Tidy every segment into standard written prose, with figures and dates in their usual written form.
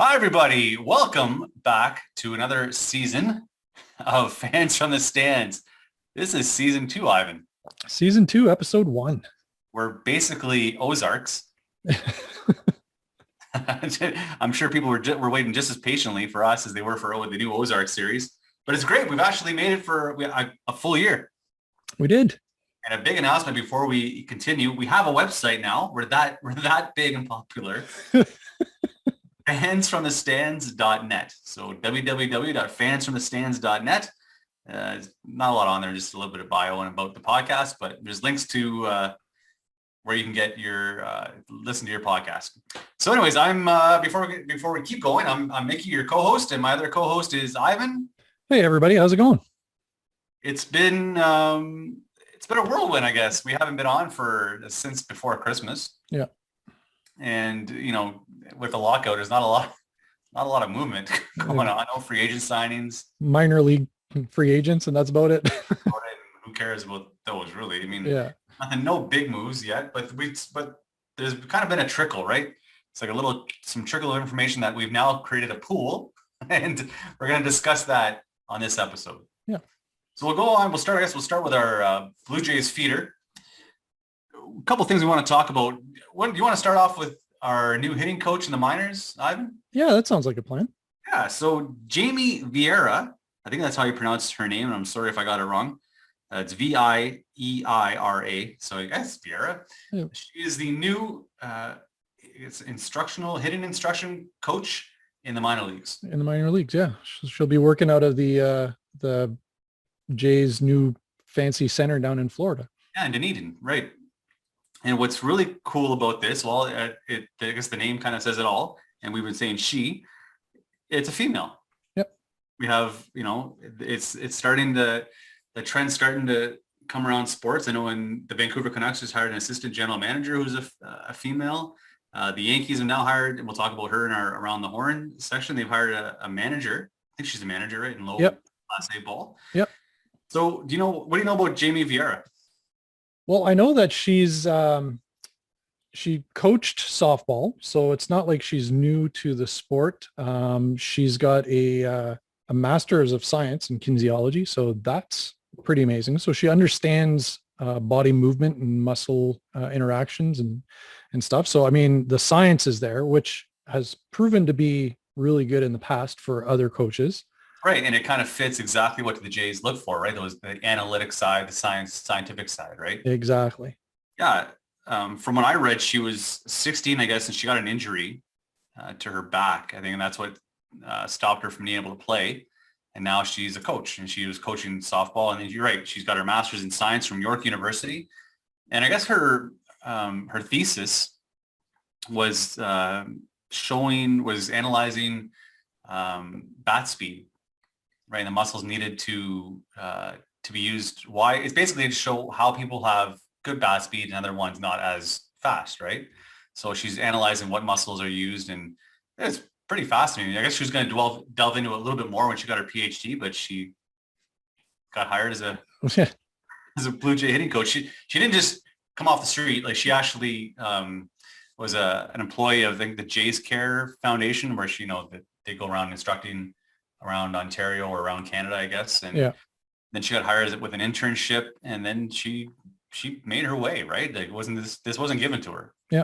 Hi, everybody. Welcome back to another season of Fans from the Stands. This is season 2, Ivan. Season 2, episode 1. We're basically Ozarks. I'm sure people were waiting just as patiently for us as they were for the new Ozark series. But it's great. We've actually made it for a full year. We did. And a big announcement before we continue. We have a website now. We're that big and popular. fansfromthestands.net. So www.fansfromthestands.net. Not a lot on there, just a little bit of bio and about the podcast, but there's links to where you can get your listen to your podcast. So anyways, I'm before we keep going, I'm Mickey, your co-host, and my other co-host is Ivan. Hey everybody, how's it going? It's been a whirlwind, I guess. We haven't been on since before Christmas. Yeah. And with the lockout, there's not a lot of movement going on. No free agent signings, minor league free agents, and that's about it. Who cares about those, really? I mean, yeah, no big moves yet, but there's kind of been a trickle, right? It's like some trickle of information that we've now created a pool, and we're going to discuss that on this episode. Yeah. So we'll go on. We'll start with our Blue Jays feeder. A couple things we want to talk about. Do you want to start off with our new hitting coach in the minors, Ivan? Yeah, that sounds like a plan. Yeah, so Jamie Vieira, I think that's how you pronounce her name, and I'm sorry if I got it wrong. It's Vieira, so I guess Vieira. Yeah. She is the new hitting instruction coach in the minor leagues. In the minor leagues, yeah. She'll be working out of the Jays' new fancy center down in Florida. Yeah, in Dunedin, right. And what's really cool about this, well, I guess the name kind of says it all, and we've been saying it's a female. Yep. We have, it's starting the trend's starting to come around sports. I know when the Vancouver Canucks just hired an assistant general manager who's a female. The Yankees have now hired, and we'll talk about her in our Around the Horn section. They've hired a manager. I think she's a manager, right, in low Class A ball. Yep. So what do you know about Jamie Vieira? Well, I know that she coached softball, so it's not like she's new to the sport. She's got a master's of science in kinesiology, so that's pretty amazing. So she understands body movement and muscle interactions and stuff. So, I mean, the science is there, which has proven to be really good in the past for other coaches. Right, and it kind of fits exactly what the Jays look for, right? The analytic side, the scientific side, right? Exactly. Yeah. From what I read, she was 16, I guess, and she got an injury to her back, I think, and that's what stopped her from being able to play. And now she's a coach, and she was coaching softball. And you're right, she's got her master's in science from York University. And I guess her thesis was analyzing bat speed. Right, the muscles needed to be used. Why? It's basically to show how people have good bat speed and other ones not as fast, right? So she's analyzing what muscles are used, and it's pretty fascinating. I guess she was going to delve into it a little bit more when she got her PhD, but she got hired as a Blue Jay hitting coach. She didn't just come off the street. Like, she actually was an employee of, I think, the Jays Care Foundation, where they go around instructing around Ontario or around Canada, I guess. And then she got hired with an internship, and then she made her way, right? Like, this wasn't given to her. Yeah.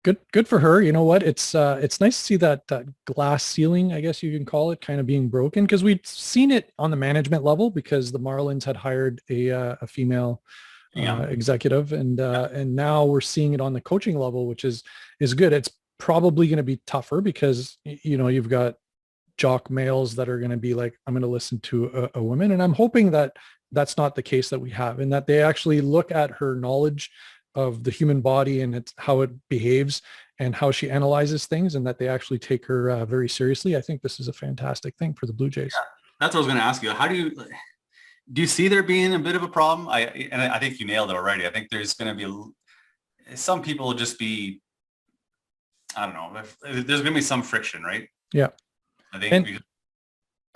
Good for her. You know what? It's nice to see that glass ceiling, I guess you can call it, kind of being broken, because we'd seen it on the management level because the Marlins had hired a female executive, and now we're seeing it on the coaching level, which is good. It's probably going to be tougher because, you've got jock males that are going to be like, I'm going to listen to a woman. And I'm hoping that that's not the case that we have, and that they actually look at her knowledge of the human body and how it behaves and how she analyzes things, and that they actually take her very seriously. I think this is a fantastic thing for the Blue Jays. Yeah, that's what I was going to ask you. How do you see there being a bit of a problem? I think you nailed it already. I think there's going to be some people will just be, I don't know, there's going to be some friction, right? Yeah. I think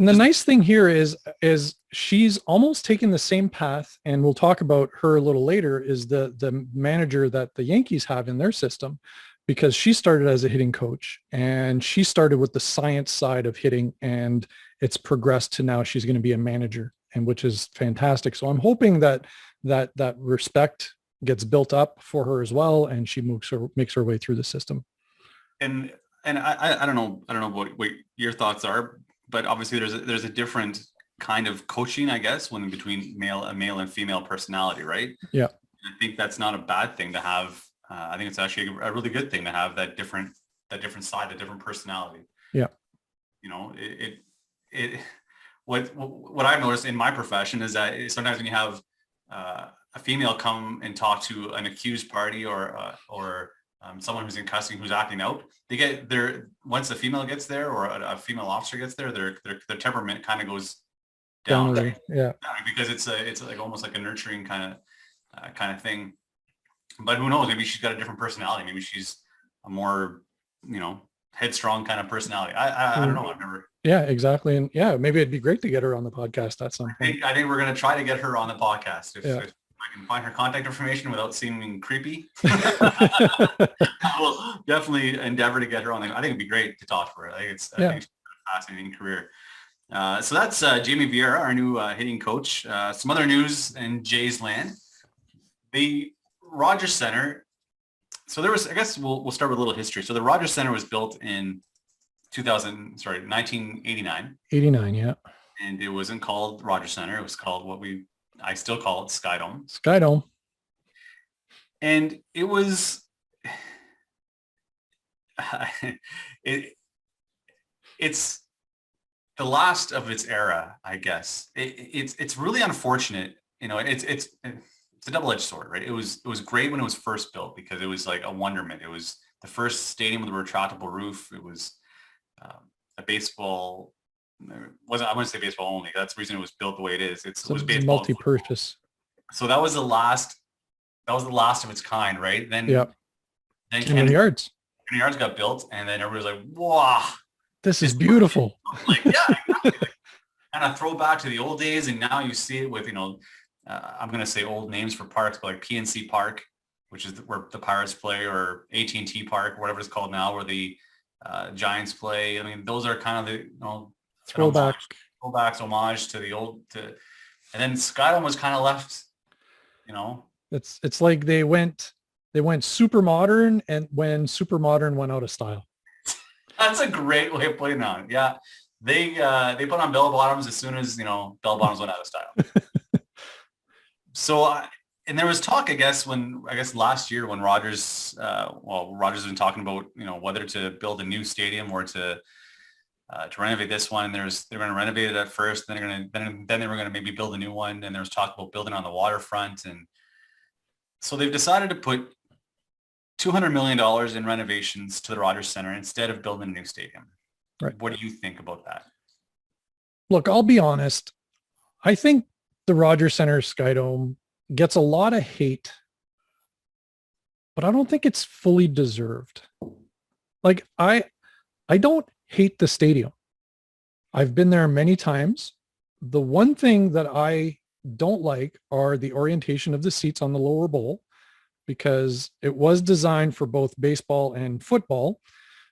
and the nice thing here is she's almost taken the same path, and we'll talk about her a little later, is the manager that the Yankees have in their system, because she started as a hitting coach and she started with the science side of hitting, and it's progressed to now she's going to be a manager, and which is fantastic. So I'm hoping that respect gets built up for her as well, and she makes her way through the system. And I don't know what your thoughts are, but obviously there's a different kind of coaching, I guess, when between a male and female personality, right? Yeah. I think that's not a bad thing to have. I think it's actually a really good thing to have that different side, that different personality. Yeah. You know, what I've noticed in my profession is that sometimes when you have a female come and talk to an accused party or someone who's in custody who's acting out, they get once the female gets there or a female officer gets there, their temperament kind of goes down, Right? Yeah, because it's like almost like a nurturing kind of thing. But who knows? Maybe she's got a different personality. Maybe she's a more, headstrong kind of personality. I don't know. I've never. Yeah, exactly. And yeah, maybe it'd be great to get her on the podcast at some point. I think we're going to try to get her on the podcast. If I can find her contact information without seeming creepy, I will definitely endeavor to get her on. I think it'd be great to talk to her. I think it's a fascinating career. So that's Jamie Vieira, our new hitting coach. Some other news in Jay's land. The Rogers Center. So there was, I guess we'll start with a little history. So the Rogers Center was built in 1989. 89, yeah. And it wasn't called Rogers Center. It was called I still call it Skydome. Skydome. And it was, it's the last of its era, I guess. It's really unfortunate. It's a double-edged sword, right? It was great when it was first built because it was like a wonderment. It was the first stadium with a retractable roof. It was a baseball. I wouldn't say baseball only. That's the reason it was built the way it is. It was baseball, multi-purpose. So that was the last of its kind, right? Then Camden Yards got built, and then everybody was like, "Wow, this is beautiful!" Like, yeah, exactly. And a throwback to the old days, and now you see it with I'm going to say old names for parks, but like PNC Park, which is where the Pirates play, or AT&T Park, or whatever it's called now, where the Giants play. I mean, those are kind of the throwbacks, homage to the old. And then Skydome was kind of left. It's like they went super modern, and when super modern went out of style. That's a great way of putting it on. Yeah, they put on bell bottoms as soon as bell bottoms went out of style. So, and there was talk, I guess last year when Rogers has been talking about, whether to build a new stadium or to renovate this one. And they're going to renovate it at first. Then they were going to maybe build a new one. And there was talk about building on the waterfront. And so they've decided to put $200 million in renovations to the Rogers Center instead of building a new stadium. Right. What do you think about that? Look, I'll be honest. I think the Rogers Center Skydome gets a lot of hate, but I don't think it's fully deserved. Like I don't hate the stadium. I've been there many times. The one thing that I don't like are the orientation of the seats on the lower bowl, because it was designed for both baseball and football.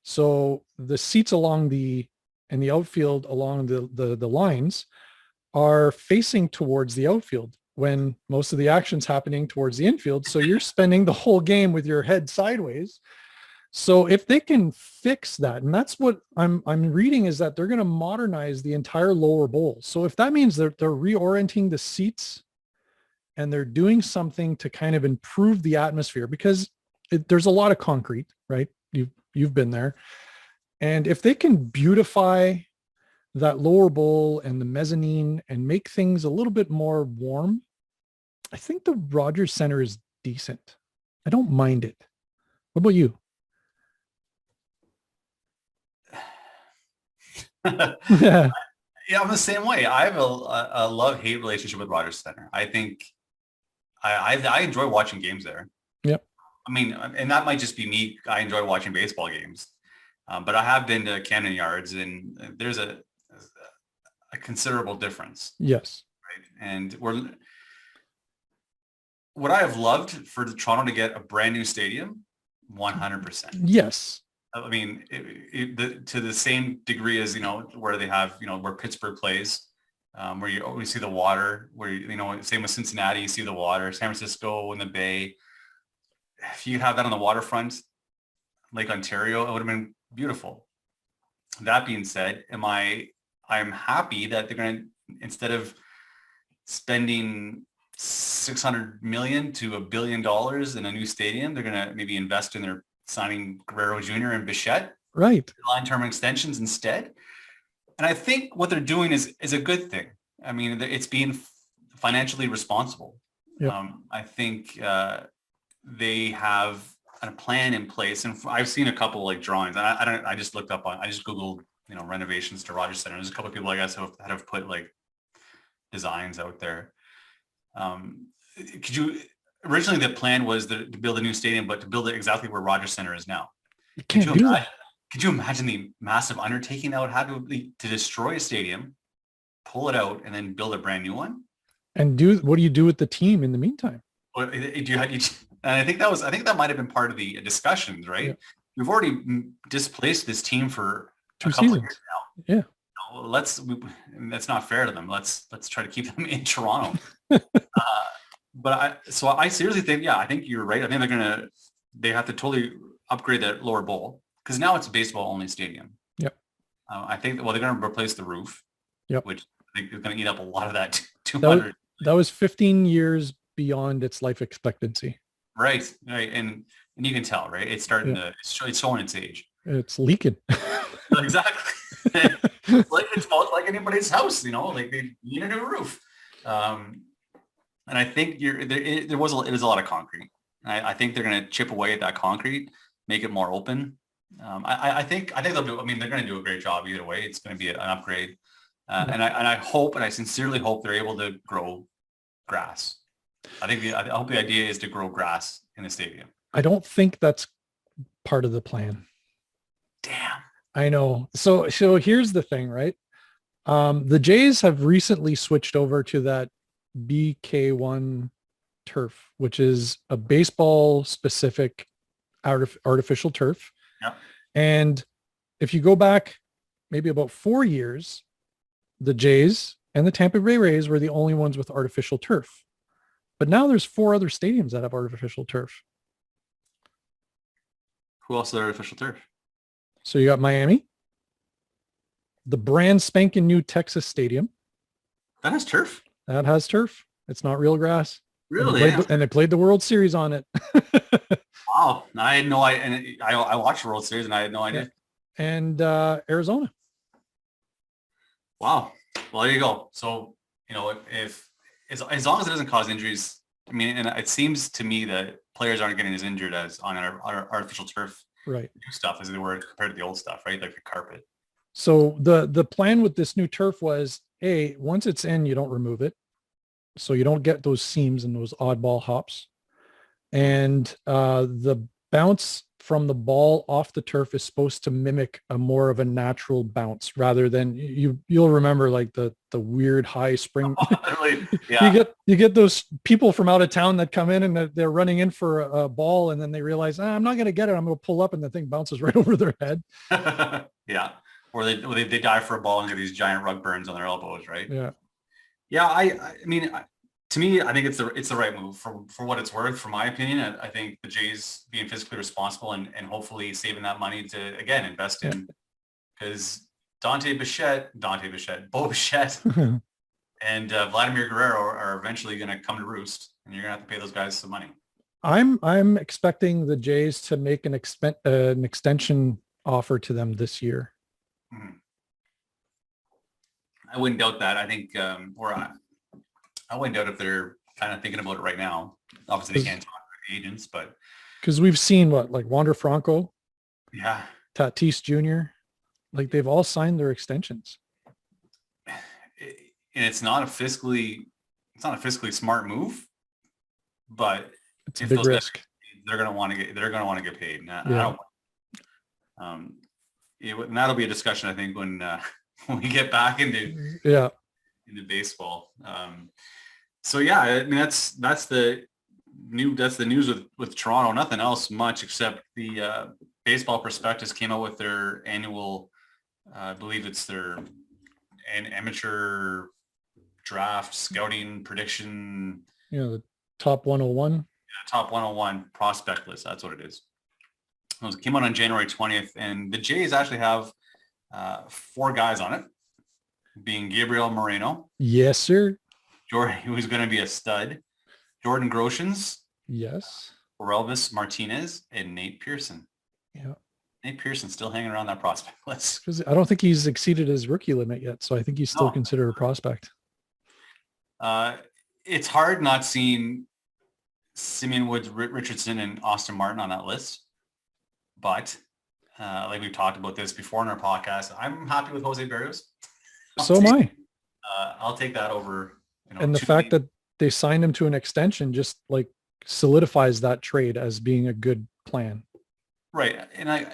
So the seats in the outfield along the lines are facing towards the outfield when most of the action's happening towards the infield. So you're spending the whole game with your head sideways. So if they can fix that, and that's what I'm reading, is that they're going to modernize the entire lower bowl. So if that means they're reorienting the seats and they're doing something to kind of improve the atmosphere, because there's a lot of concrete, right? You've been there. And if they can beautify that lower bowl and the mezzanine and make things a little bit more warm, I think the Rogers Center is decent. I don't mind it. What about you? Yeah, I'm the same way. I have a love-hate relationship with Rogers Center. I think I enjoy watching games there. Yep. I mean, and that might just be me. I enjoy watching baseball games, but I have been to Camden Yards, and there's a considerable difference. Yes. Right. And what I have loved for Toronto to get a brand new stadium 100%. Yes. I mean, to the same degree as, where they have, where Pittsburgh plays, where you always see the water, where, same with Cincinnati, you see the water, San Francisco in the Bay. If you have that on the waterfront, Lake Ontario, it would have been beautiful. That being said, I'm happy that they're going to, instead of spending 600 million to $1 billion in a new stadium, they're going to maybe invest in their signing Guerrero Jr. and Bichette, right, line-term extensions instead. And I think what they're doing is a good thing. I mean, it's being financially responsible. Yep. I think they have a plan in place, and I've seen a couple like drawings. I just looked up I just Googled, renovations to Rogers Center. There's a couple of people, I guess, that have put like designs out there. Originally the plan was to build a new stadium, but to build it exactly where Rogers Center is now. You can't do that. Could you imagine the massive undertaking that would have to destroy a stadium, pull it out, and then build a brand new one? And what do you do with the team in the meantime? And I think that might have been part of the discussions, right? Yeah. We've already displaced this team for 2 a couple seasons. of years now. Yeah. That's not fair to them. Let's try to keep them in Toronto. But I seriously think, I think you're right. I think they have to totally upgrade that lower bowl, because now it's a baseball only stadium. Yep. I think, they're going to replace the roof. Yep. Which I think is going to eat up a lot of that 200. That was 15 years beyond its life expectancy. Right. And you can tell, right? It's starting to, it's showing its age. It's leaking. Exactly. It's like anybody's house, like they need a new roof. And I think it was a lot of concrete. I think they're going to chip away at that concrete, make it more open. I think they'll do. I mean, they're going to do a great job either way. It's going to be an upgrade. And I sincerely hope they're able to grow grass. I hope the idea is to grow grass in the stadium. I don't think that's part of the plan. Damn. I know. So here's the thing, right? The Jays have recently switched over to that BK1 turf, which is a baseball specific artificial turf. Yeah. And if you go back maybe about 4 years, the Jays and the Tampa Bay Rays were the only ones with artificial turf. But now there's 4 other stadiums that have artificial turf. Who else has artificial turf? So you got Miami, the brand spanking new Texas Stadium. That has turf? That has turf. It's not real grass. Really? And they played the World Series on it. Wow. I had no idea. And I watched the World Series and I had no idea. Yeah. And Arizona. Wow. Well, there you go. So, if as long as it doesn't cause injuries, I mean, and it seems to me that players aren't getting as injured as on our artificial turf right new stuff as they were compared to the old stuff, right? Like the carpet. So the plan with this new turf was, once it's in, you don't remove it. So you don't get those seams and those oddball hops. And the bounce from the ball off the turf is supposed to mimic a more of a natural bounce rather than you'll remember like the weird high spring. Really? Yeah. You get those people from out of town that come in and they're running in for a ball and then they realize, I'm not going to get it. I'm going to pull up and the thing bounces right over their head. Yeah. Or they dive for a ball and get these giant rug burns on their elbows, right? Yeah. Yeah. I mean, to me, I think it's the right move for what it's worth. For my opinion, I think the Jays being fiscally responsible and hopefully saving that money to again invest in, because Bo Bichette, and Vladimir Guerrero are eventually going to come to roost, and you're going to have to pay those guys some money. I'm expecting the Jays to make an extension offer to them this year. Mm-hmm. I wouldn't doubt that. I think, I wouldn't doubt if they're kind of thinking about it right now. Obviously, they can't talk to the agents, but because we've seen like Wander Franco, yeah, Tatis Jr., like they've all signed their extensions. And it's not a fiscally smart move, but it's a big risk. They're going to want to get paid. Yeah. And that'll be a discussion, I think, when we get back into baseball. So yeah, I mean that's that's the news with Toronto. Nothing else much except the Baseball Prospectus came out with their annual, I believe it's their amateur draft scouting prediction. The top 101. Top 101 prospect list. That's what it is. It came out on January 20th, and the Jays actually have 4 guys on it, being Gabriel Moreno. Yes, sir. Jordan, who's going to be a stud. Jordan Groshans. Yes. Orelvis Martinez, and Nate Pearson. Yeah. Nate Pearson still hanging around that prospect list. Because I don't think he's exceeded his rookie limit yet, so I think he's still considered a prospect. It's hard not seeing Simeon Woods, Richardson, and Austin Martin on that list. But like we've talked about this before in our podcast, I'm happy with Jose Berrios. So am I. I'll take that over. And the fact that they signed him to an extension just like solidifies that trade as being a good plan. Right. And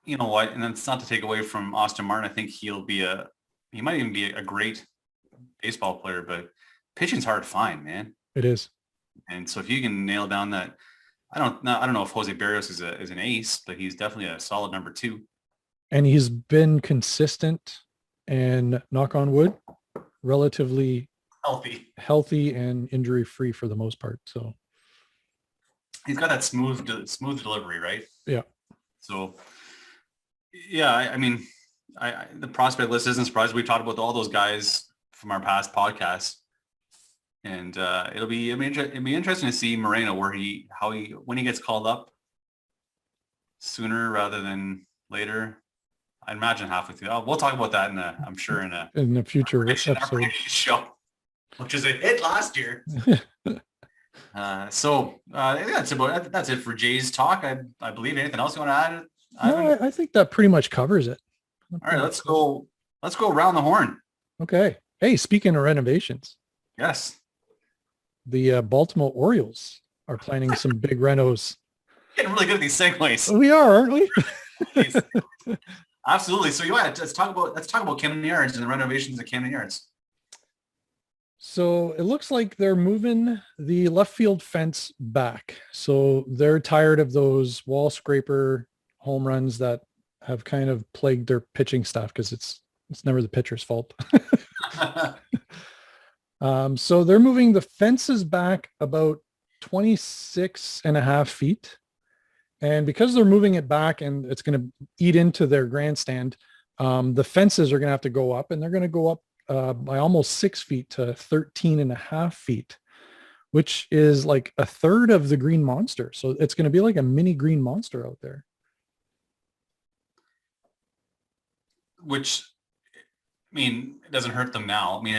you know what? And it's not to take away from Austin Martin. I think he might even be a great baseball player, but pitching's hard to find, man. It is. And so if you can nail down that, I don't know if Jose Berrios is an ace, but he's definitely a solid number 2. And he's been consistent and, knock on wood, relatively healthy and injury free for the most part. So he's got that smooth delivery, right? Yeah. So yeah, I mean, the prospect list isn't surprising. We've talked about all those guys from our past podcasts. And it'll be interesting to see Moreno when he gets called up sooner rather than later. I imagine halfway through. We'll talk about that in a future episode show, which is a hit last year. That's it for Jay's talk. I believe. Anything else you want to add? No, I think that pretty much covers it. All right, let's go around the horn. Okay. Hey, speaking of renovations. Yes. The Baltimore Orioles are planning some big renos. Getting really good at these segues. We are, aren't we? Absolutely. So let's talk about Camden Yards and the renovations at Camden Yards. So it looks like they're moving the left field fence back. So they're tired of those wall scraper home runs that have kind of plagued their pitching staff because it's never the pitcher's fault. So they're moving the fences back about 26.5 feet. And because they're moving it back and it's going to eat into their grandstand, the fences are going to have to go up, and they're going to go up by almost 6 feet to 13.5 feet, which is like a third of the Green Monster. So it's going to be like a mini Green Monster out there. Which, I mean, it doesn't hurt them now. I mean,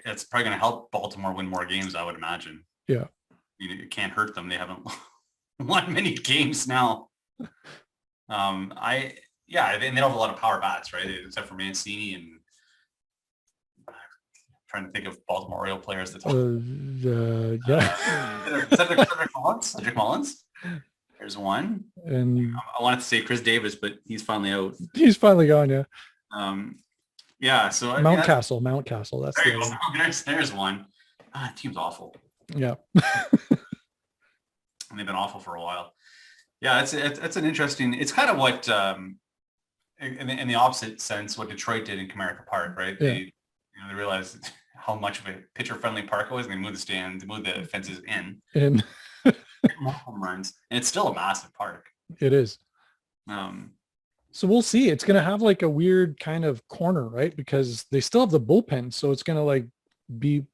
it's probably going to help Baltimore win more games, I would imagine. Yeah. It can't hurt them. They haven't won many games now. They don't have a lot of power bats, right? Except for Mancini and I'm trying to think of Baltimore Oriole players that Cedric Mullins. There's one. And I wanted to say Chris Davis, but he's finally out. He's finally gone, yeah. So Mount Castle. That's there you go. There's one. The team's awful. Yeah. And they've been awful for a while. Yeah, it's an interesting. It's kind of what, in the opposite sense, what Detroit did in Comerica Park, right? Yeah. They realized how much of a pitcher-friendly park it was, and they moved the stands, they moved the fences in home runs, and it's still a massive park. It is. So we'll see. It's going to have like a weird kind of corner, right? Because they still have the bullpen, so it's going to like be,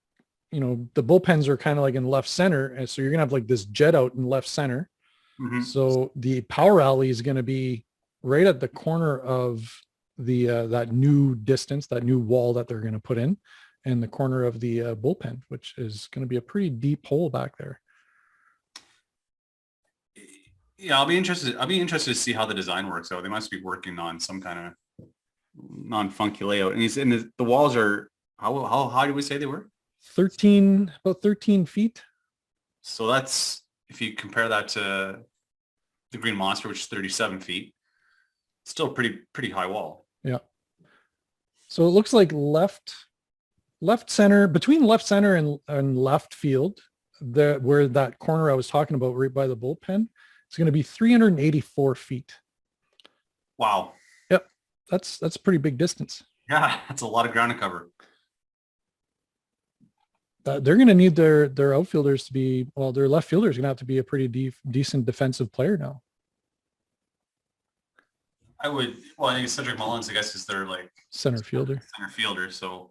the bullpens are kind of like in left center, and so you're going to have like this jet out in left center. Mm-hmm. So the power alley is going to be right at the corner of the that new distance, that new wall that they're going to put in, and the corner of the bullpen, which is going to be a pretty deep hole back there. Yeah, I'll be interested to see how the design works out. They must be working on some kind of non-funky layout. And the walls are how high do we say they were? About 13 feet. So that's, if you compare that to the Green Monster, which is 37 feet, still pretty high wall. Yeah. So it looks like left center, between left center and left field, where that corner I was talking about right by the bullpen, it's going to be 384 feet. Wow. Yep. That's a pretty big distance. Yeah, that's a lot of ground to cover. They're going to need their outfielders to be, well, their left fielder is going to have to be a pretty decent defensive player now. I think Cedric Mullins, I guess, is their like center fielder. So,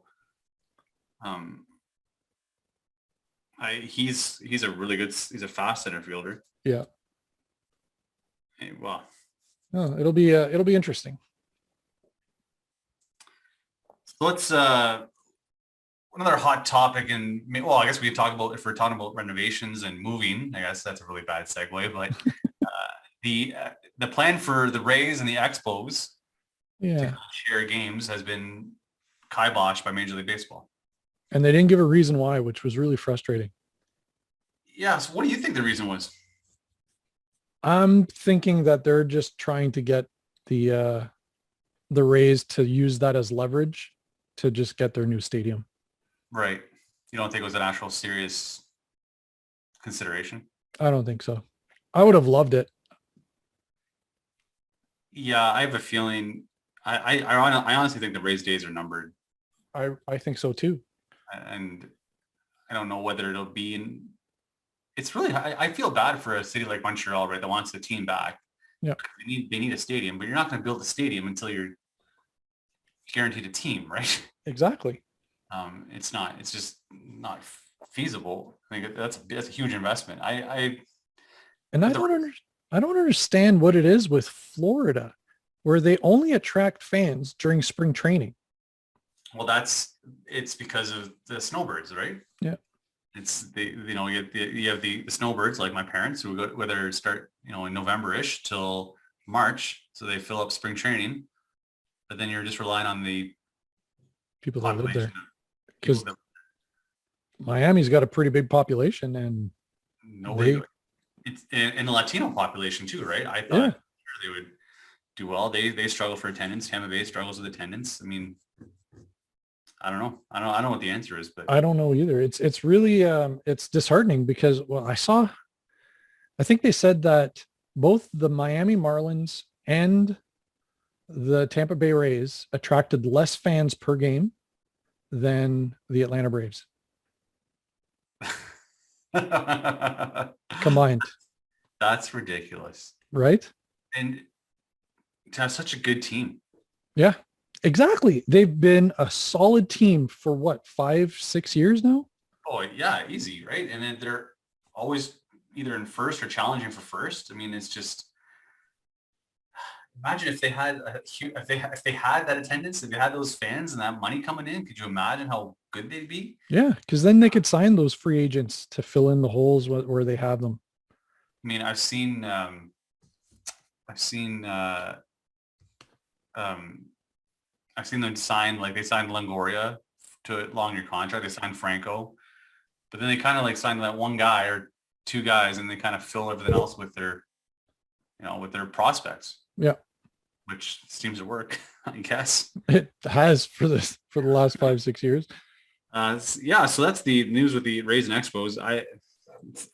he's a fast center fielder. Yeah. Hey, wow. Oh, it'll be interesting. So let's another hot topic, and I guess we could talk about, if we're talking about renovations and moving, I guess that's a really bad segue, but the plan for the Rays and the Expos to share games has been kiboshed by Major League Baseball. And they didn't give a reason why, which was really frustrating. Yeah. So what do you think the reason was? I'm thinking that they're just trying to get the Rays to use that as leverage to just get their new stadium. Right. You don't think it was an actual serious consideration? I don't think so. I would have loved it. Yeah, I have a feeling. I honestly think the Rays' days are numbered. I think so too. And I don't know whether it'll be in. It's really. I feel bad for a city like Montreal, right, that wants the team back. Yeah. They need a stadium, but you're not going to build a stadium until you're guaranteed a team, right? Exactly. It's just not feasible. I think that's a huge investment. I don't understand what it is with Florida, where they only attract fans during spring training. Well, it's because of the snowbirds, right? Yeah. It's you have the snowbirds like my parents who go, whether start in November-ish till March, so they fill up spring training, but then you're just relying on the people that live there, because Miami's got a pretty big population, and it's in the Latino population too, right? I thought they would do well. They struggle for attendance. Tampa Bay struggles with attendance. I mean, I don't know. I don't know what the answer is, but I don't know either. It's really it's disheartening because, well, I think they said that both the Miami Marlins and the Tampa Bay Rays attracted less fans per game than the Atlanta Braves combined. That's ridiculous. Right? And to have such a good team. Yeah, exactly. They've been a solid team for what, 5-6 years now? Oh yeah, easy, right? And then they're always either in first or challenging for first. I mean, it's just, imagine if they had if they had that attendance, if they had those fans and that money coming in, could you imagine how good they'd be? Yeah, because then they could sign those free agents to fill in the holes where they have them. I mean, I've seen them sign, like they signed Longoria to a longer contract. They signed Franco, but then they kind of like signed that one guy or two guys, and they kind of fill everything else with their prospects. Yeah, which seems to work, I guess. It has for the last 5-6 years. Yeah, so that's the news with the Rays and Expos.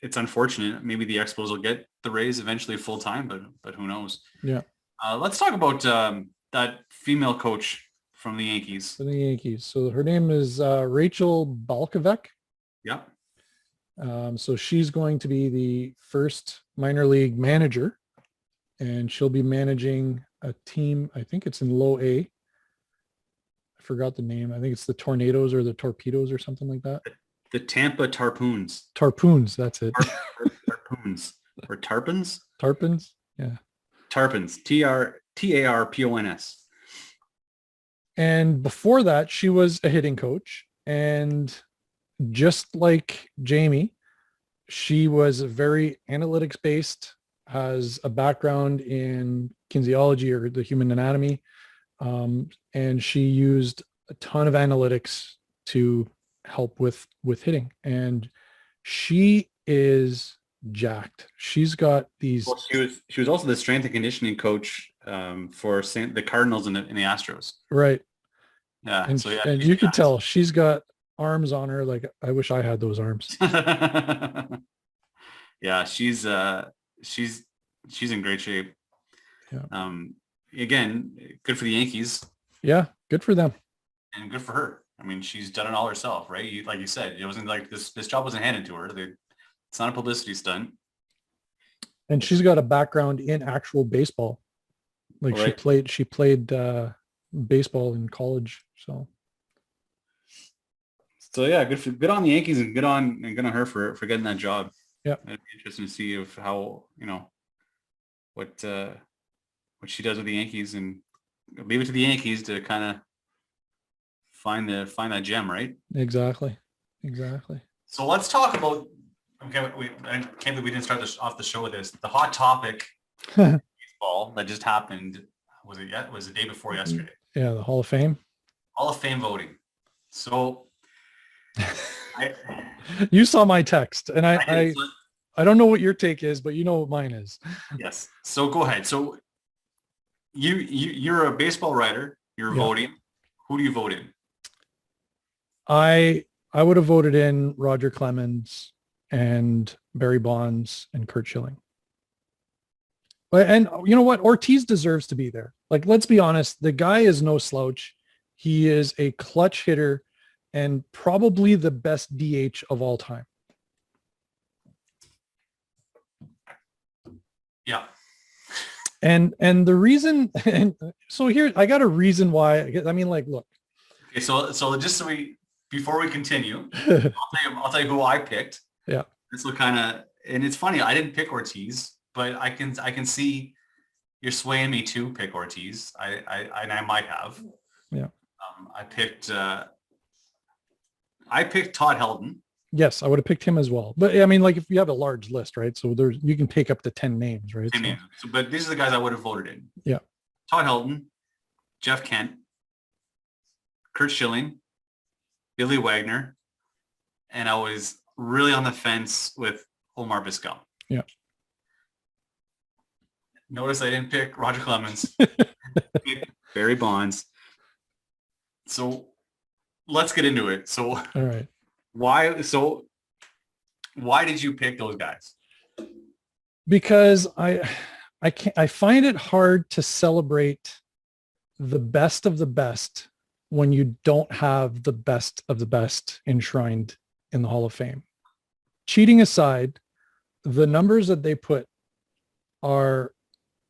It's unfortunate. Maybe the Expos will get the Rays eventually full time, but who knows? Yeah. Let's talk about that female coach from the Yankees. So her name is Rachel Balkovec. Yeah. So she's going to be the first minor league manager, and she'll be managing a team. I think it's in low A. I forgot the name. I think it's the Tornadoes or the Torpedoes or something like that. The Tampa Tarpoons. Tarpoons, that's it. Tarpoons. Or Tarpons? Tarpons, yeah. Tarpons. Tarpons. And before that, she was a hitting coach. And just like Jamie, she was very analytics based, has a background in kinesiology or the human anatomy. And she used a ton of analytics to help with hitting. And she is jacked. She's got these. Well, she was also the strength and conditioning coach for the Cardinals and the Astros. Right. Yeah. And you could tell she's got arms on her. Like, I wish I had those arms. Yeah, she's she's in great shape. Yeah. Again, good for the Yankees Yeah. Good for them. and good for her. I mean, she's done it all herself, right? Like you said, it wasn't like this job wasn't handed to her. It's not a publicity stunt. And she's got a background in actual baseball. Like Right. she played baseball in college. So So yeah, good on the Yankees and good on her for getting that job. yeah, It'd be interesting to see if how what what she does with the Yankees, and leave it to the Yankees to kind of find that gem, right? exactly. Exactly. So let's talk about. Okay, I can't believe we didn't start off the show with this. The hot topic baseball that just happened was the day before yesterday. Yeah, the Hall of Fame. Hall of Fame voting. So I, You saw my text, and I I don't know what your take is, but you know what mine is. yes. So go ahead. So you're a baseball writer. You're Yeah. voting. Who do you vote in? I would have voted in Roger Clemens and Barry Bonds and Kurt Schilling. And you know what? Ortiz deserves to be there. Like, let's be honest. The guy is no slouch. He is a clutch hitter and probably the best DH of all time. Yeah. And the reason, and so here, I got a reason why. I mean, like, look. Okay. So just before we continue, I'll tell you who I picked. Yeah. This will kind of, and it's funny. I didn't pick Ortiz, but I can see you're swaying me to pick Ortiz. I might have. Yeah. I picked Todd Helton. Yes, I would have picked him as well. But I mean, like, if you have a large list, right? So you can take up to 10 names, right? So, but these are the guys I would have voted in. Yeah. Todd Helton, Jeff Kent, Kurt Schilling, Billy Wagner, and I was really on the fence with Omar Vizquel. Yeah. Notice I didn't pick Roger Clemens, Barry Bonds. So let's get into it. So All right. why did you pick those guys? Because I find it hard to celebrate the best of the best when you don't have the best of the best enshrined in the Hall of Fame. Cheating aside, the numbers that they put are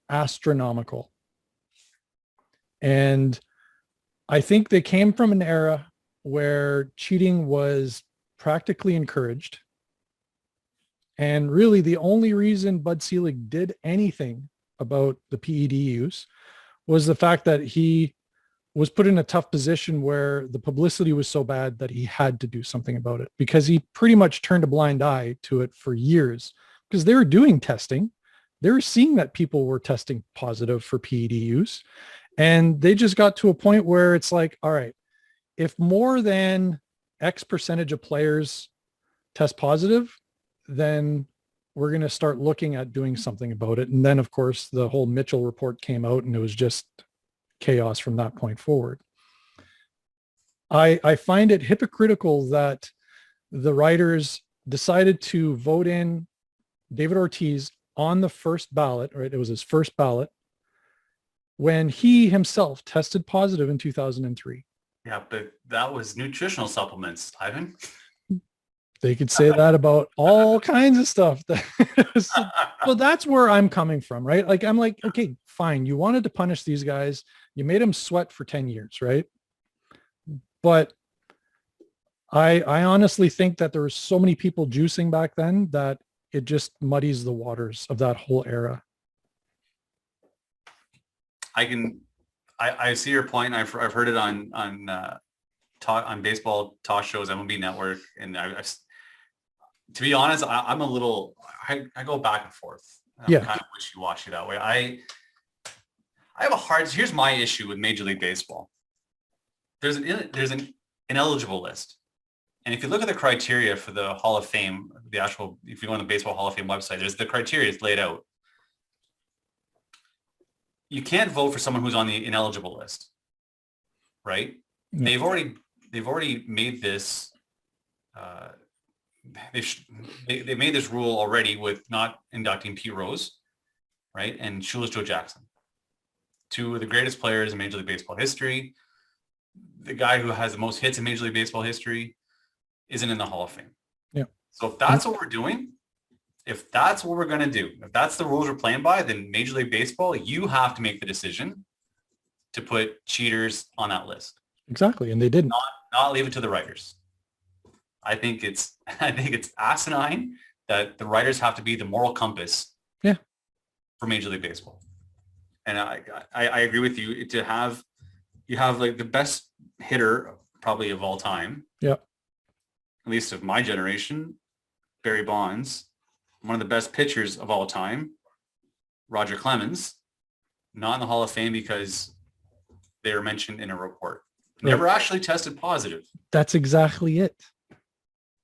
astronomical. And I think they came from an era where cheating was practically encouraged. And really the only reason Bud Selig did anything about the PED use was the fact that he was put in a tough position where the publicity was so bad that he had to do something about it, because he pretty much turned a blind eye to it for years, because they were doing testing. They were seeing that people were testing positive for PED use. And they just got to a point where it's like, all right, if more than X percentage of players test positive, then we're going to start looking at doing something about it. And then, of course, the whole Mitchell report came out, and it was just chaos from that point forward. I find it hypocritical that the writers decided to vote in David Ortiz on the first ballot, right? It was his first ballot, when he himself tested positive in 2003. Yeah, but that was nutritional supplements, Ivan. They could say that about all kinds of stuff. So that's where I'm coming from, right? Like, I'm like, okay, fine. You wanted to punish these guys. You made them sweat for 10 years, right? But I honestly think that there were so many people juicing back then that it just muddies the waters of that whole era. I see your point. I've heard it on baseball talk shows, MLB Network, and to be honest, I'm a little, I go back and forth. I'm Yeah. kind of wishy-washy that way. I have a hard, here's my issue with Major League Baseball. There's an ineligible list. And if you look at the criteria for the Hall of Fame, if you go on the Baseball Hall of Fame website, there's the criteria is laid out. You can't vote for someone who's on the ineligible list, right? Yeah. They've already made this they made this rule already with not inducting Pete Rose, right, and Shoeless Joe Jackson, two of the greatest players in Major League Baseball history. The guy who has the most hits in Major League Baseball history isn't in the Hall of Fame. Yeah. So if that's what we're doing, if that's what we're going to do, if that's the rules we're playing by, then Major League Baseball, you have to make the decision to put cheaters on that list. Exactly. And they didn't. Not leave it to the writers. I think it's asinine that the writers have to be the moral compass for Major League Baseball. And I agree with you you have like the best hitter probably of all time. Yeah. At least of my generation, Barry Bonds, one of the best pitchers of all time, Roger Clemens, not in the Hall of Fame because they were mentioned in a report. Never actually tested positive. That's exactly it.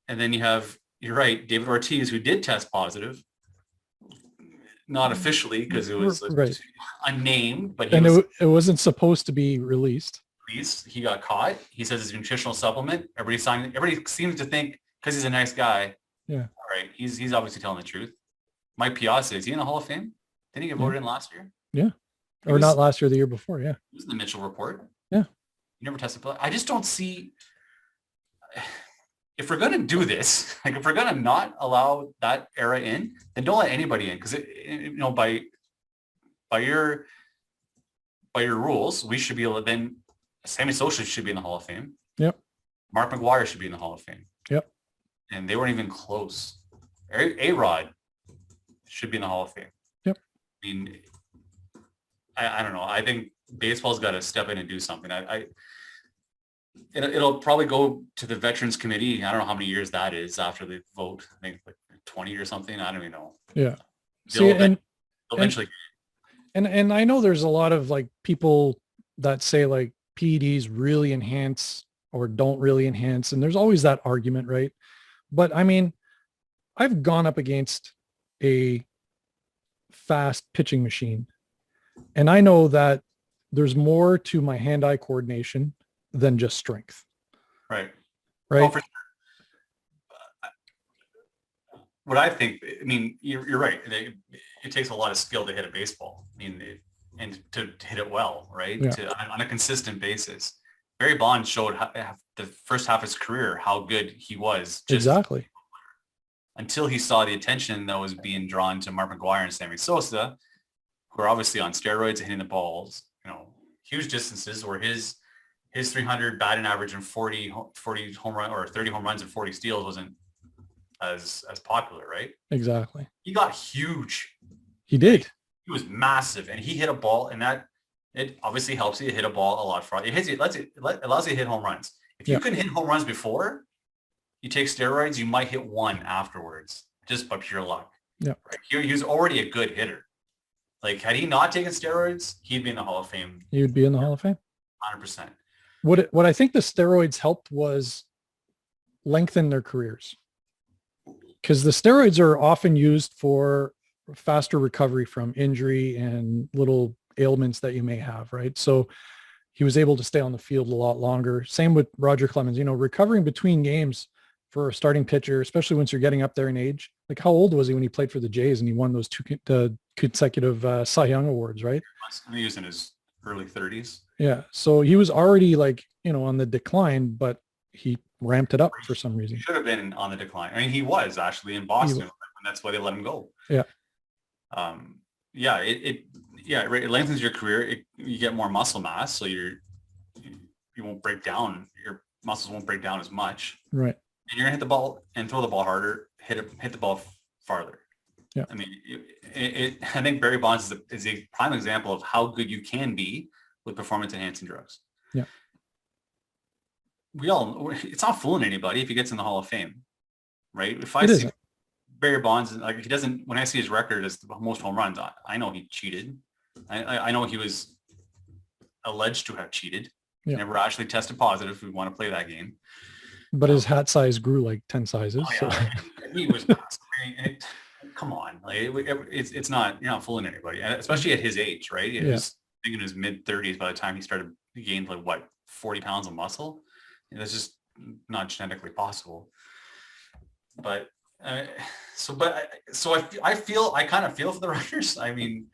And then you're right, David Ortiz, who did test positive, not officially because it was unnamed, but it wasn't supposed to be released. He got caught. He says it's a nutritional supplement. Everybody seems to think because he's a nice guy. Yeah. All right. He's obviously telling the truth. Mike Piazza, is he in the Hall of Fame? Didn't he get voted in last year? Yeah. Or not last year, the year before. Yeah. He was in the Mitchell report. Yeah. He never tested. I just don't see, if we're going to do this, like if we're going to not allow that era in, then don't let anybody in. Because by your rules, we should be able to then, Sammy Sosa should be in the Hall of Fame. Yep. Mark McGwire should be in the Hall of Fame. Yep. And they weren't even close. A-Rod should be in the Hall of Fame. Yep. I mean, I don't know. I think baseball's got to step in and do something. It'll probably go to the Veterans Committee. I don't know how many years that is after they vote. I think like 20 or something. I don't even know. Yeah. They'll eventually. And I know there's a lot of like people that say like PEDs really enhance or don't really enhance. And there's always that argument, right? But I mean, I've gone up against a fast pitching machine. And I know that there's more to my hand-eye coordination than just strength. Right. Right. Oh, for sure. What I think, I mean, you're right. It takes a lot of skill to hit a baseball. I mean, and to hit it well, right? Yeah. On a consistent basis. Barry Bonds showed the first half of his career how good he was. Exactly. Until he saw the attention that was being drawn to Mark McGwire and Sammy Sosa, who are obviously on steroids and hitting the balls, huge distances, where his 300 batting average and 40 home run or 30 home runs and 40 steals wasn't as popular, right? Exactly. He got huge. He did. He was massive, and he hit a ball, and that it obviously helps you hit a ball a lot farther. It allows you to hit home runs. If you couldn't hit home runs before you take steroids, you might hit one afterwards just by pure luck. Yeah. Right? He was already a good hitter. Like, had he not taken steroids, he'd be in the Hall of Fame. He would be in the Hall of Fame. 100%. What I think the steroids helped was lengthen their careers, because the steroids are often used for faster recovery from injury and little ailments that you may have, right? So he was able to stay on the field a lot longer. Same with Roger Clemens, recovering between games for a starting pitcher, especially once you're getting up there in age. Like, how old was he when he played for the Jays and he won those two consecutive Cy Young awards, right? He was in his early 30s. Yeah. So he was already on the decline, but he ramped it up for some reason. He should have been on the decline. I mean, he was actually in Boston, and that's why they let him go. Yeah. It lengthens your career. You get more muscle mass, so you won't break down. Your muscles won't break down as much. Right. And you're gonna hit the ball and throw the ball harder, hit the ball farther. Yeah. I mean, I think Barry Bonds is a prime example of how good you can be with performance enhancing drugs. Yeah. It's not fooling anybody if he gets in the Hall of Fame, right? If I see Barry Bonds, like, he doesn't, when I see his record as the most home runs, I know he cheated. I know he was alleged to have cheated. Yeah. Never actually tested positive. If we want to play that game. But his hat size grew like 10 sizes. Oh, yeah. So. He was massive. Come on, like, it's not, you're not fooling anybody, especially at his age, right? He was thinking in his mid 30s by the time he gained 40 pounds of muscle. That's just not genetically possible. But I kind of feel for the writers. I mean,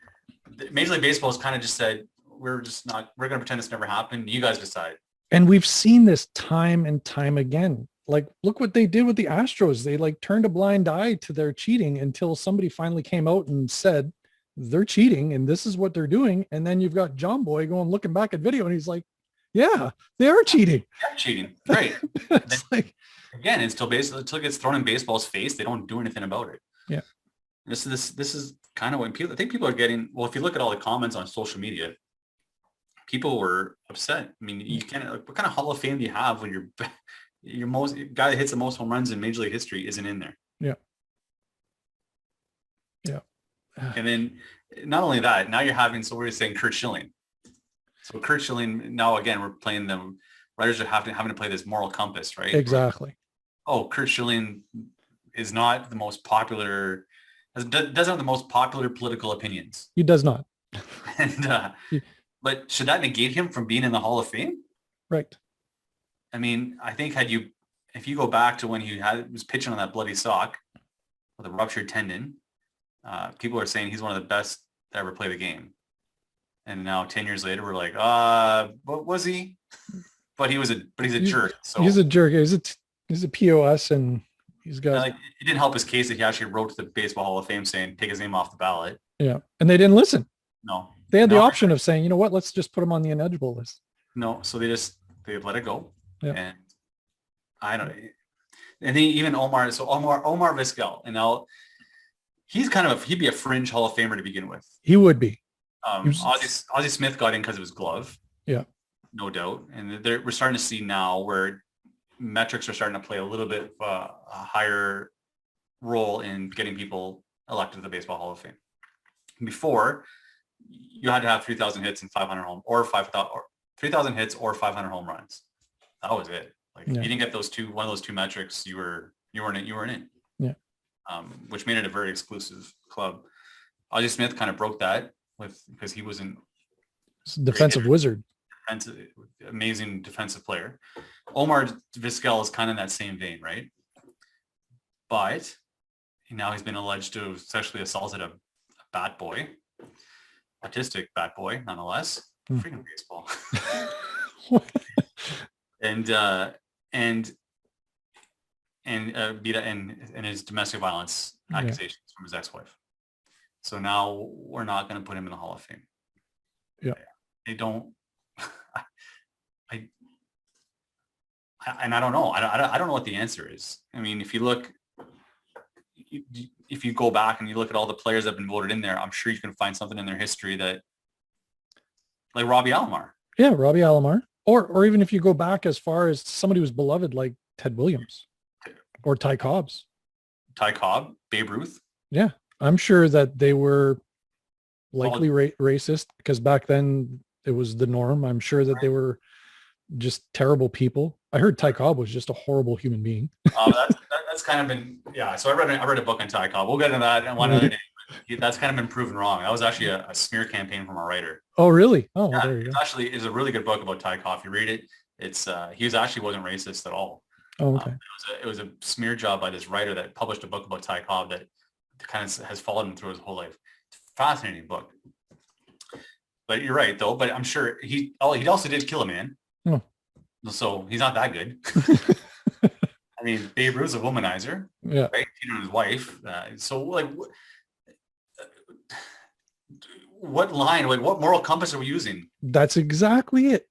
Major League Baseball has kind of just said, we're going to pretend this never happened. You guys decide. And we've seen this time and time again. Like, look what they did with the Astros. They like turned a blind eye to their cheating until somebody finally came out and said they're cheating and this is what they're doing. And then you've got John Boy looking back at video and he's like, yeah, they are cheating. They're cheating. Right. It's like, again, until it gets thrown in baseball's face, they don't do anything about it. Yeah. This is kind of what I think people are getting. Well, if you look at all the comments on social media, people were upset. I mean, you can't, what kind of Hall of Fame do you have when your most guy that hits the most home runs in Major League history isn't in there? Yeah. Yeah. And then not only that, now you're having, so we're saying Curt Schilling. So Curt Schilling, now again, we're playing the writers are having to play this moral compass, right? Exactly. Oh, Curt Schilling is not the most popular, doesn't have the most popular political opinions. He does not. And but should that negate him from being in the Hall of Fame? Right. I mean, I think if you go back to when he was pitching on that bloody sock with a ruptured tendon, people are saying he's one of the best to ever play the game. And now 10 years later, we're like, what was he? But he's a jerk. So he's a jerk. He's a POS and he's got. It didn't help his case that he actually wrote to the Baseball Hall of Fame saying take his name off the ballot. Yeah, and they didn't listen. No, they had the option of saying, you know what, let's just put him on the ineligible list. No, so they let it go. Yeah. And I don't. And then even Omar Vizquel, and now he'd be a fringe Hall of Famer to begin with. He would be. Ozzie Smith got in because of his glove. Yeah. No doubt. And we're starting to see now where metrics are starting to play a little bit a higher role in getting people elected to the Baseball Hall of Fame. Before, you had to have 3,000 hits and 500 home or 3,000 hits or 500 home runs. That was it. Like you didn't get one of those two metrics, you weren't in. Yeah. Which made it a very exclusive club. Ozzie Smith kind of broke that because he wasn't defensive wizard. Amazing defensive player. Omar Vizquel is kind of in that same vein, right? But now he's been alleged to have sexually assaulted a bat boy, autistic bat boy, nonetheless. Freedom baseball. and his domestic violence accusations from his ex-wife. So now we're not going to put him in the Hall of Fame. Yeah. They don't. And I don't know. I don't know what the answer is. I mean, if you go back and you look at all the players that have been voted in there, I'm sure you can find something in their history that, like Robbie Alomar. Yeah, Robbie Alomar. Or even if you go back as far as somebody who's beloved like Ted Williams or Ty Cobb. Ty Cobb, Babe Ruth. Yeah, I'm sure that they were likely racist because back then it was the norm. I'm sure that they were just terrible people. I heard Ty Cobb was just a horrible human being. That's kind of been, yeah. So I read a book on Ty Cobb. We'll get into that one other day. That's kind of been proven wrong. That was actually a smear campaign from a writer. Oh, really? Oh, yeah, there you go. It's a really good book about Ty Cobb. If you read it, he wasn't racist at all. Oh, okay. It was a smear job by this writer that published a book about Ty Cobb that kind of has followed him through his whole life. It's a fascinating book. But you're right, though. But I'm sure he also did kill a man. Oh. So he's not that good. I mean, Babe Ruth's a womanizer. Yeah. Right? Cheated on his wife. So like, what line, like what moral compass are we using? That's exactly it.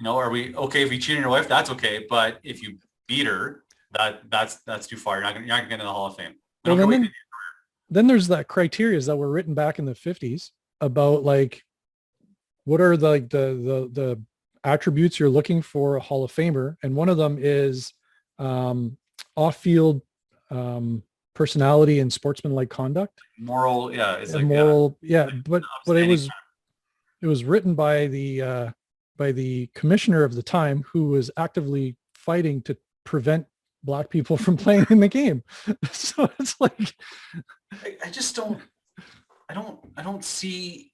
Are we okay if you cheat on your wife? That's okay. But if you beat her, that's too far. You're not gonna get into the Hall of Fame. Well, then there's that criteria that were written back in the 50s about like what are the attributes you're looking for a Hall of Famer, and one of them is off-field personality and sportsmanlike conduct. Moral, yeah, it's like moral, yeah. But it was written by the commissioner of the time who was actively fighting to prevent Black people from playing in the game. So it's like I just don't see.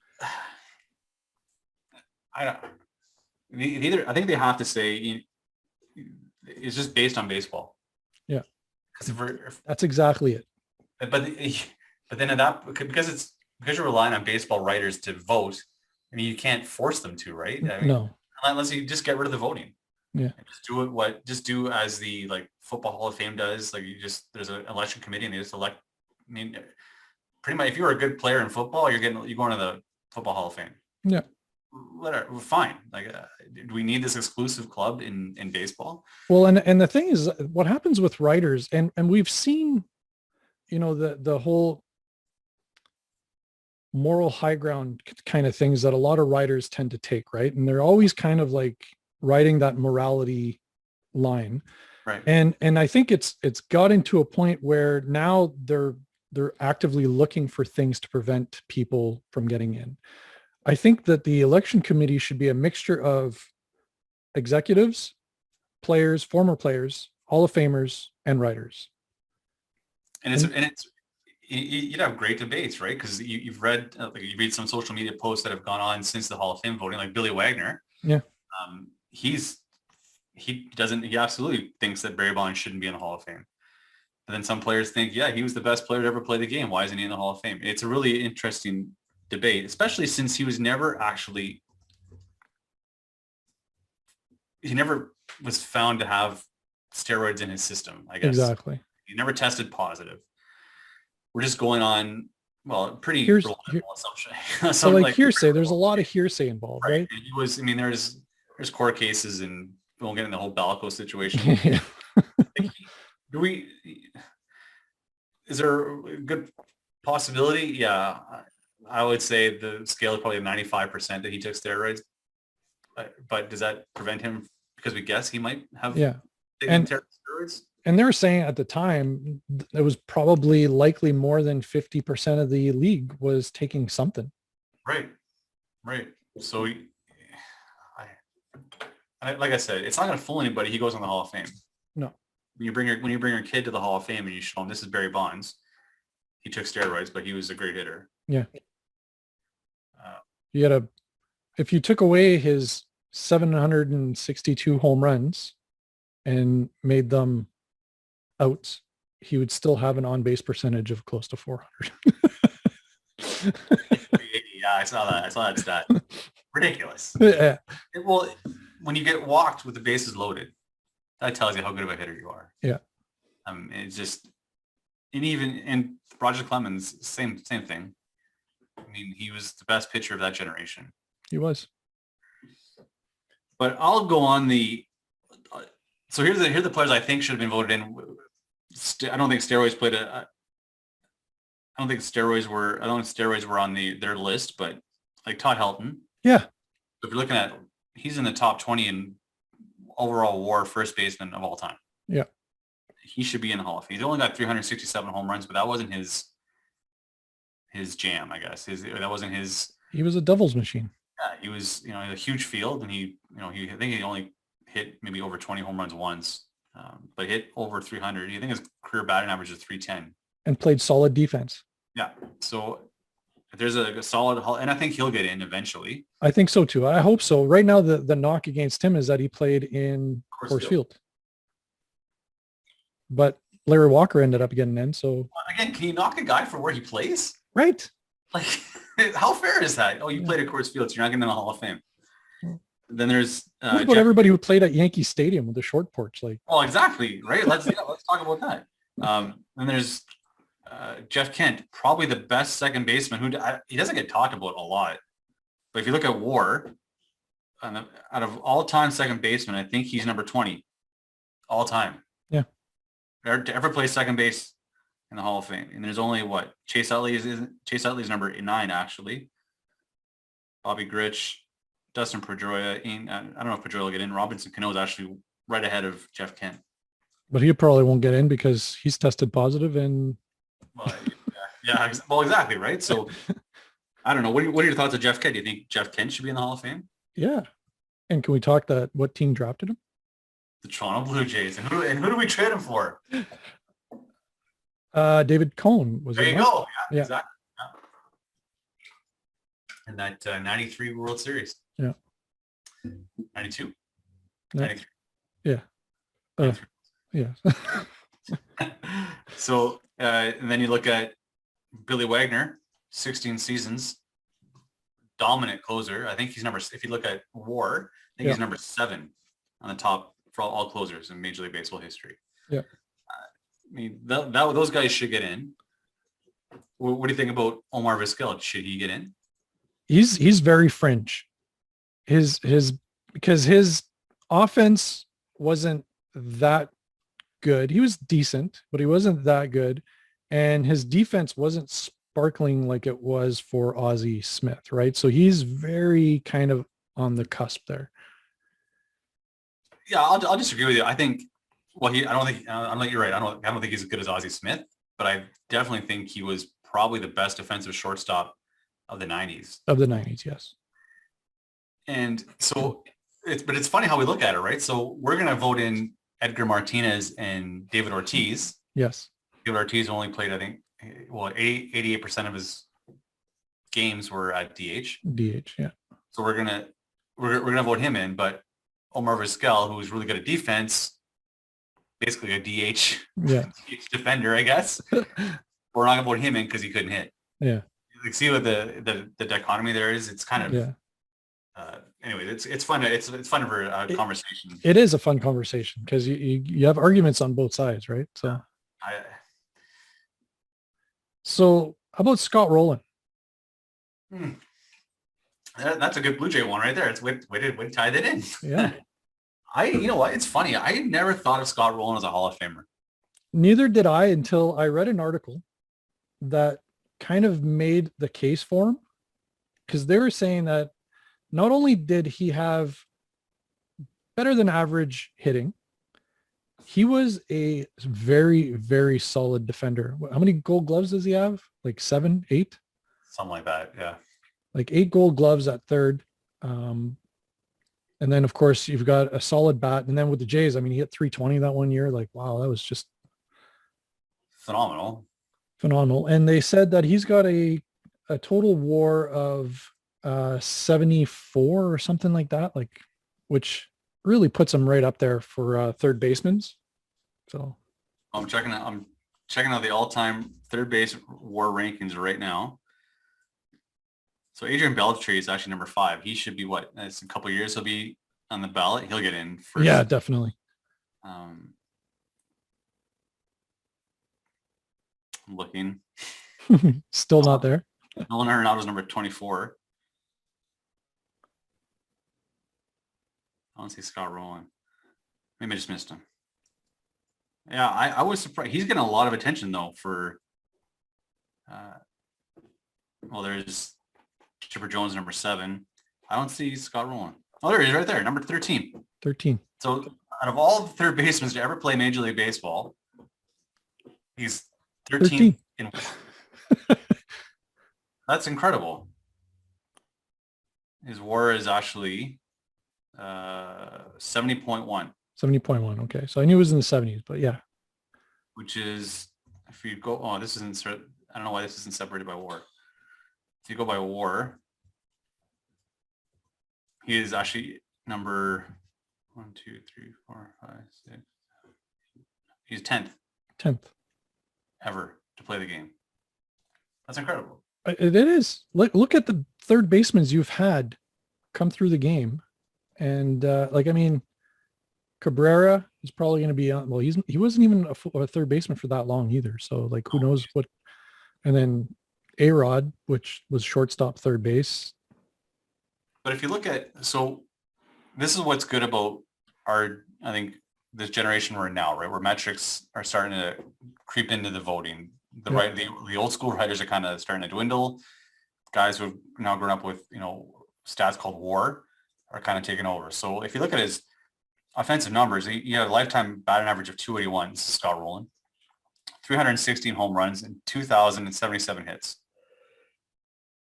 I think they have to say it's just based on baseball. Yeah. Because That's exactly it. but then because you're relying on baseball writers to vote. I mean, you can't force them to, right? I mean, No. unless you just get rid of the voting. Yeah. And just do as the like Football Hall of Fame does. Like there's an election committee and they just elect. I mean, pretty much if you were a good player in football, you're going to the Football Hall of Fame. Yeah. Whatever, fine. Like, do we need this exclusive club in baseball? Well, and the thing is, what happens with writers, and we've seen, the whole moral high ground kind of things that a lot of writers tend to take, right? And they're always kind of like writing that morality line. Right. And I think it's gotten to a point where now they're actively looking for things to prevent people from getting in. I think that the election committee should be a mixture of executives, players, former players, Hall of Famers, and writers. And you'd have great debates, right? Because you've read you read some social media posts that have gone on since the Hall of Fame voting, like Billy Wagner. Yeah. He absolutely thinks that Barry Bonds shouldn't be in the Hall of Fame. But then some players think, yeah, he was the best player to ever play the game. Why isn't he in the Hall of Fame? It's a really interesting debate, especially since he never was found to have steroids in his system, I guess. Exactly. He never tested positive. We're just going on, pretty assumption. So like hearsay, there's a lot of hearsay involved, right? He was, there's court cases and we won't get in the whole Balco situation. Is there a good possibility? Yeah, I would say the scale is probably 95% that he took steroids. But does that prevent him because we guess he might have taken steroids? And they were saying at the time it was probably likely more than 50% of the league was taking something. Right. So like I said, it's not going to fool anybody. He goes in the Hall of Fame. No. When you bring your kid to the Hall of Fame and you show him this is Barry Bonds, he took steroids, but he was a great hitter. Yeah. If you took away his 762 home runs and made them outs, he would still have an on-base percentage of close to 400. Yeah, I saw that stat. Ridiculous. Yeah. Well, when you get walked with the bases loaded, that tells you how good of a hitter you are. Yeah. It's just, and Roger Clemens, same thing. I mean, he was the best pitcher of that generation. He was. But I'll go on so here are the players I think should have been voted in. I don't think steroids were on their list, but like Todd Helton. Yeah. If you're looking at, he's in the top 20 in overall WAR first baseman of all time. Yeah. He should be in the Hall of Fame. He's only got 367 home runs, but that wasn't his jam, I guess. That wasn't his. He was a devil's machine. Yeah, he was, a huge field, and I think he only hit maybe over 20 home runs once, but hit over 300. I think his career batting average is 310. And played solid defense. Yeah. So if there's a solid, and I think he'll get in eventually. I think so too. I hope so. Right now, the knock against him is that he played in Coors Field. But Larry Walker ended up getting in. So again, can you knock a guy for where he plays? Right. Like, how fair is that? Oh, you played at Coors Field, so you're not getting in the Hall of Fame. Then there's what about everybody who played at Yankee Stadium with the short porch? Like, oh, exactly, right. Let's talk about that. Then there's Jeff Kent, probably the best second baseman he doesn't get talked about a lot, but if you look at WAR, out of all-time second baseman, I think he's number 20 all time. Yeah. To ever play second base in the Hall of Fame. And there's only Chase Utley is number 9 actually. Bobby Grich, Dustin Pedroia, I don't know if Pedroia will get in. Robinson Cano is actually right ahead of Jeff Kent. But he probably won't get in because he's tested positive and. Well, exactly, right? So I don't know. What are your thoughts of Jeff Kent? Do you think Jeff Kent should be in the Hall of Fame? Yeah. And can we talk what team drafted him? The Toronto Blue Jays. And who do we trade him for? David Cohn was. There you go. Yeah. Exactly. Yeah. And that 93 World Series. Yeah. 92. 93. Yeah. Yeah. So, and then you look at Billy Wagner, 16 seasons, dominant closer. I think he's if you look at WAR, I think he's number 7 on the top for all closers in Major League Baseball history. Yeah. I mean, those guys should get in. What do you think about Omar Vizquel? Should he get in? He's very fringe. Because his offense wasn't that good. He was decent, but he wasn't that good. And his defense wasn't sparkling like it was for Ozzie Smith, right? So he's very kind of on the cusp there. Yeah, I'll disagree with you. I think, well, I don't think you're right. I don't think he's as good as Ozzie Smith, but I definitely think he was probably the best defensive shortstop of the 90s. Of the 90s, yes. And so it's funny how we look at it, right? So we're going to vote in Edgar Martinez and David Ortiz. Yes. David Ortiz only played, I think, 88% of his games were at DH. DH, yeah. So we're gonna vote him in, but Omar Vizquel, who's really good at defense, basically a DH, DH defender, I guess. We're not gonna vote him in because he couldn't hit. Yeah. You see what the dichotomy there is. It's kind of anyway. It's fun. It's fun for a conversation. It is a fun conversation because you have arguments on both sides, right? So. So how about Scott Rowland? That's a good Blue Jay one right there. It's way to tie that in. Yeah. You know what? It's funny. I never thought of Scott Rowland as a Hall of Famer. Neither did I until I read an article that kind of made the case for him, because they were saying that not only did he have better than average hitting, he was a very, very solid defender. How many gold gloves does he have? Like 7, 8? Something like that, yeah. Like 8 gold gloves at third. And then, of course, you've got a solid bat. And then with the Jays, I mean, he hit 320 that one year. Like, wow, that was just phenomenal. And they said that he's got a total WAR of 74 or something like that, like, which really puts him right up there for third basemen. So I'm checking out the all-time third base WAR rankings right now. So Adrian Beltre is actually number 5. He should be what? It's a couple of years he'll be on the ballot. He'll get in first. Yeah, definitely. I'm looking. Still not there. Nolan Arenado's number 24. I don't see Scott Rowland. Maybe I just missed him. Yeah, I was surprised. He's getting a lot of attention though for well, there's Chipper Jones, number 7. I don't see Scott Rowland. Oh, there he is right there, number 13. 13. So out of all the third basemen to ever play Major League Baseball, he's 13. That's incredible. His WAR is actually 70.1. 70.1. Okay. So I knew it was in the 70s, but yeah. Which is, if you go, I don't know why this isn't separated by WAR. If you go by WAR, he is actually number 1, 2, 3, 4, 5, 6. He's 10th. 10th. Ever to play the game. That's incredible. It is. Look at the third basemen you've had come through the game. And I mean, Cabrera is probably going to be on. Well, he wasn't even a third baseman for that long either. So like, who knows what? And then A-Rod, which was shortstop, third base. But if you look at, so this is what's good about I think this generation we're in now, right? Where metrics are starting to creep into the voting. The old school writers are kind of starting to dwindle. Guys who've now grown up with, stats called WAR are kind of taking over. So if you look at his offensive numbers, he had a lifetime batting average of 281. This is Scott Rowland. 316 home runs and 2,077 hits.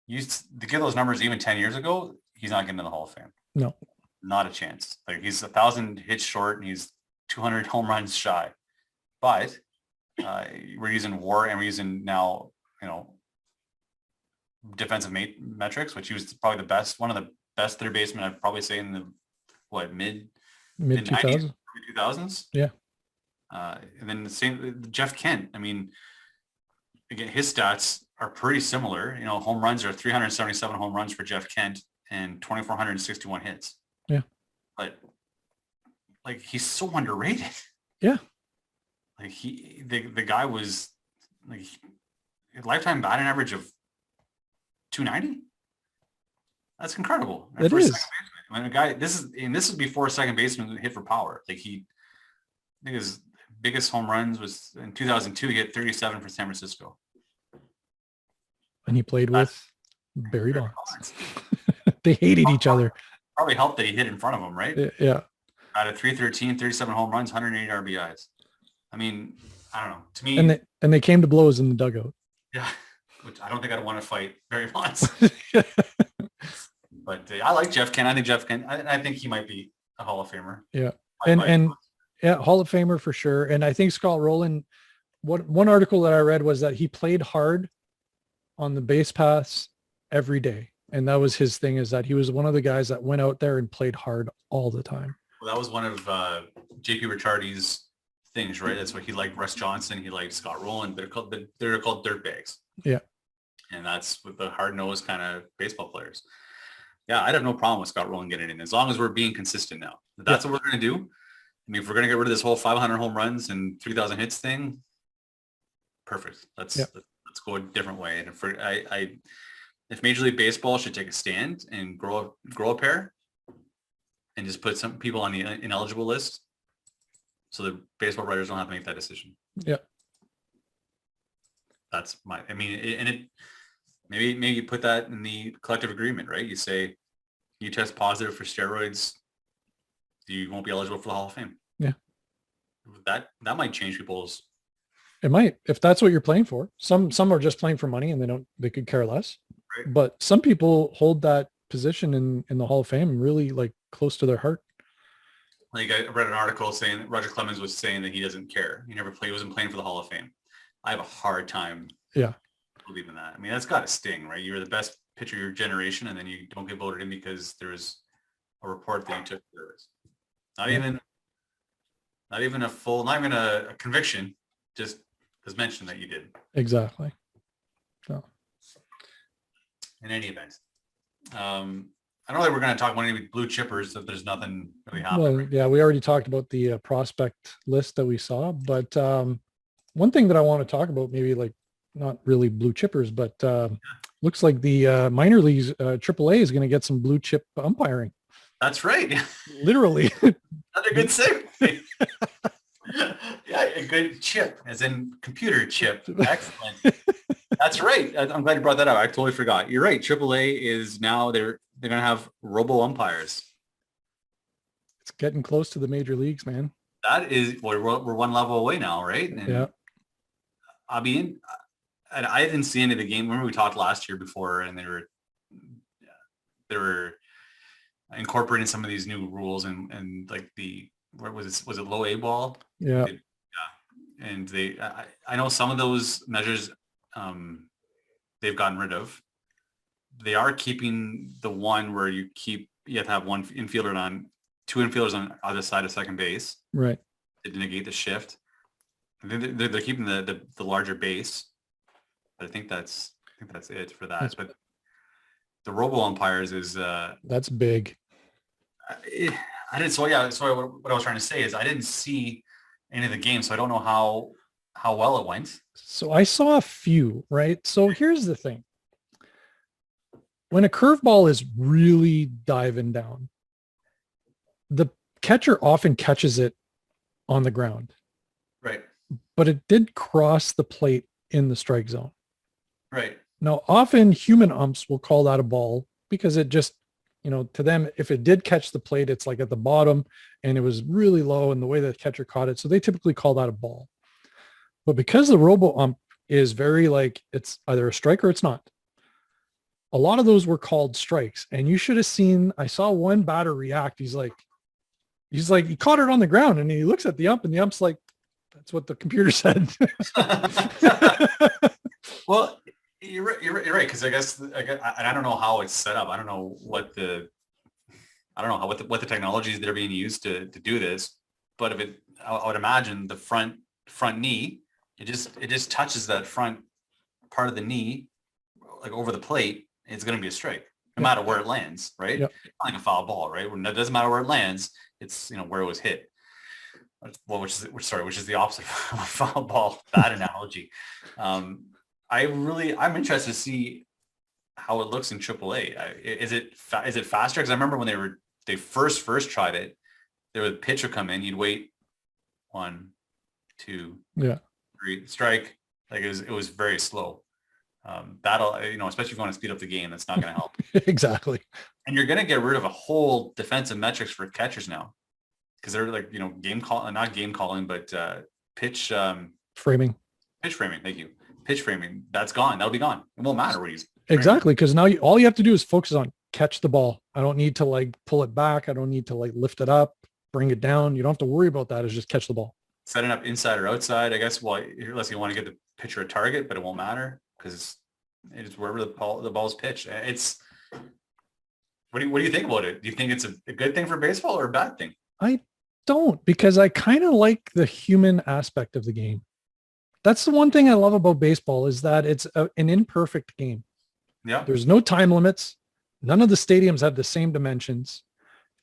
To give those numbers even 10 years ago, he's not getting in the Hall of Fame. No. Not a chance. Like, he's 1,000 hits short and he's 200 home runs shy. But we're using WAR and we're using now, defensive metrics, which he was probably one of the best third basemen I'd probably say in the mid 2000s. Yeah. And then the same Jeff Kent. I mean, again, his stats are pretty similar. You know, home runs are 377 home runs for Jeff Kent and 2,461 hits. Yeah. But like, he's so underrated. Yeah. Like the guy was like lifetime batting average of 290. That's incredible. It is. When a guy, this is before second baseman hit for power. Like I think his biggest home runs was in 2002. He hit 37 for San Francisco. And he played with Barry Bonds. They hated each other. Probably helped that he hit in front of him, right? Yeah. Out of 313, 37 home runs, 108 RBIs. I mean, I don't know. To me, and they came to blows in the dugout. Yeah, which I don't think I'd want to fight Barry Bonds. But I like Jeff Kent. I think Jeff Kent. I think he might be a Hall of Famer. Yeah, and yeah, Hall of Famer for sure. And I think Scott Rowland. One article that I read was that he played hard on the base paths every day, and that was his thing. Is that he was one of the guys that went out there and played hard all the time. Well, that was one of JP Ricciardi's things, right? That's what he liked. Russ Johnson. He liked Scott Rowland. They're called dirtbags. Yeah, and that's with the hard-nosed kind of baseball players. Yeah, I'd have no problem with Scott Rowland getting in as long as we're being consistent now. That's what we're going to do. I mean, if we're going to get rid of this whole 500 home runs and 3,000 hits thing, perfect. Let's go a different way. And if Major League Baseball should take a stand and grow a pair and just put some people on the ineligible list so the baseball writers don't have to make that decision. Yeah. That's maybe you put that in the collective agreement, right? You say you test positive for steroids, you won't be eligible for the Hall of Fame. Yeah. That might change people's. It might, if that's what you're playing for. Some are just playing for money and they could care less. Right. But some people hold that position in the Hall of Fame really like close to their heart. Like I read an article saying Roger Clemens was saying that he doesn't care. He wasn't playing for the Hall of Fame. I have a hard time believing that. I mean, that's got to sting, right? You're the best pitcher of your generation, and then you don't get voted in because there's a report that you took steroids. Not even a conviction, just was mentioned that you did. Exactly. So, in any event, I don't know that we're going to talk about any blue chippers if there's nothing really happening. Well, yeah, we already talked about the prospect list that we saw, but one thing that I want to talk about, maybe like not really blue chippers, but looks like the minor leagues, AAA is going to get some blue chip umpiring. That's right. Literally. Another good segue. Yeah, a good chip, as in computer chip. Excellent. That's right. I'm glad you brought that up. I totally forgot. You're right. AAA is now they're going to have robo umpires. It's getting close to the major leagues, man. That is, we're one level away now, right? And yeah. I mean, I didn't see any of the game. Remember we talked last year before, and they were incorporating some of these new rules and like what was it low A ball? Yeah. And I know some of those measures they've gotten rid of. They are keeping the one where you have to have one infielder on, two infielders on either side of second base. Right. To negate the shift. They're keeping the larger base. But I think that's it for that. But the robo umpires is that's big. I didn't. So yeah. So what I was trying to say is I didn't see any of the games, so I don't know how well it went. So I saw a few. Right. So here's the thing. When a curveball is really diving down, the catcher often catches it on the ground. Right. But it did cross the plate in the strike zone. Right. Now, often human umps will call that a ball because it just, to them, if it did catch the plate, it's like at the bottom and it was really low in the way the catcher caught it. So they typically call that a ball. But because the robo ump is very like, it's either a strike or it's not. A lot of those were called strikes. And you should have seen, I saw one batter react. He's like, he caught it on the ground and he looks at the ump and the ump's like, that's what the computer said. Well, you're right. Cause I guess I don't know how it's set up. I don't know what the technologies that are being used to do this, but I would imagine the front knee, it just touches that front part of the knee, like over the plate, it's going to be a strike, no matter where it lands, right? Yep. It's not like a foul ball, right? It doesn't matter where it lands. It's, where it was hit. Well, which is the opposite of a foul ball, bad analogy. I'm interested to see how it looks in AAA. Is it faster? Because I remember when they first tried it, there would pitch would come in, you'd wait 1, 2, 3, strike. Like it was very slow. That'll, especially if you want to speed up the game, that's not going to help. Exactly. And you're going to get rid of a whole defensive metrics for catchers now, because they're like, not game calling, but pitch framing. Pitch framing. Thank you. Pitch framing. That's gone. That'll be gone. It won't matter what he's exactly, because now all you have to do is focus on catch the ball. I don't need to like pull it back. I don't need to like lift it up, bring it down. You don't have to worry about that. It's just catch the ball. Setting up inside or outside, I guess. Well, unless you want to get the pitcher a target, but it won't matter because it's wherever the ball's pitched. It's what do you think about it? Do you think it's a good thing for baseball or a bad thing? I don't, because I kind of like the human aspect of the game. That's the one thing I love about baseball, is that it's an imperfect game. Yeah. There's no time limits. None of the stadiums have the same dimensions.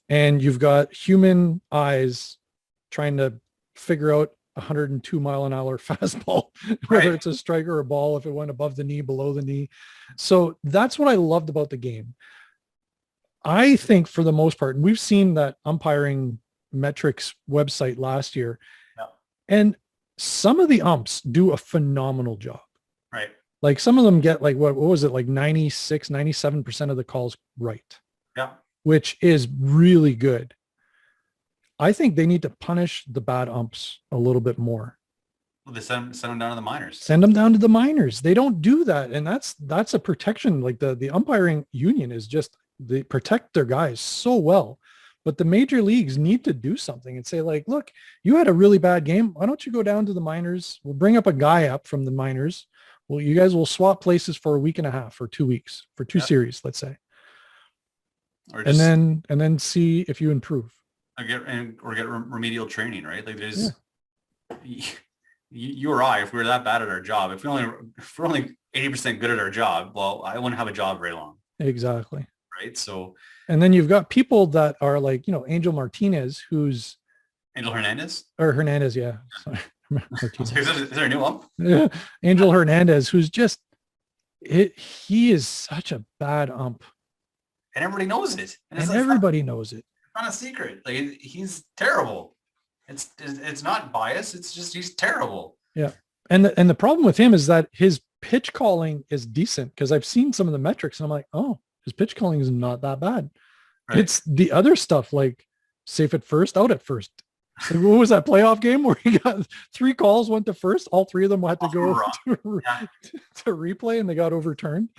And you've got human eyes trying to figure out 102 mile an hour fastball, whether it's a strike or a ball, if it went above the knee, below the knee. So that's what I loved about the game. I think for the most part, and we've seen that umpiring metrics website last year, and some of the umps do a phenomenal job. Right. Like some of them get like, what was it? Like 96, 97% of the calls right. Yeah. Which is really good. I think they need to punish the bad umps a little bit more. Well, they send them down to the minors. Send them down to the minors. They don't do that. And that's a protection. Like the umpiring union is just, they protect their guys so well. But the major leagues need to do something and say like, look, you had a really bad game. Why don't you go down to the minors? We'll bring up a guy up from the minors. Well, you guys will swap places for a week and a half or 2 weeks for 2 series, let's say. Or just, and then see if you improve. Or get remedial training, right? Like there's you or I, if we were that bad at our job, if we're only 80% good at our job, well, I wouldn't have a job very long. Exactly. Right. So, and then you've got people that are like, Angel Martinez, who's Angel Hernandez or Hernandez. Yeah. Sorry. Is there a new ump? Yeah. Angel Hernandez, who's just, he is such a bad ump. And everybody knows it. And everybody knows it. It's not a secret. Like he's terrible. It's not bias. It's just, he's terrible. Yeah. And the problem with him is that his pitch calling is decent, because I've seen some of the metrics and I'm like, oh, his pitch calling is not that bad. Right. It's the other stuff like safe at first, out at first. Like, what was that playoff game where he got 3 calls, went to first? All 3 of them had to go to replay and they got overturned.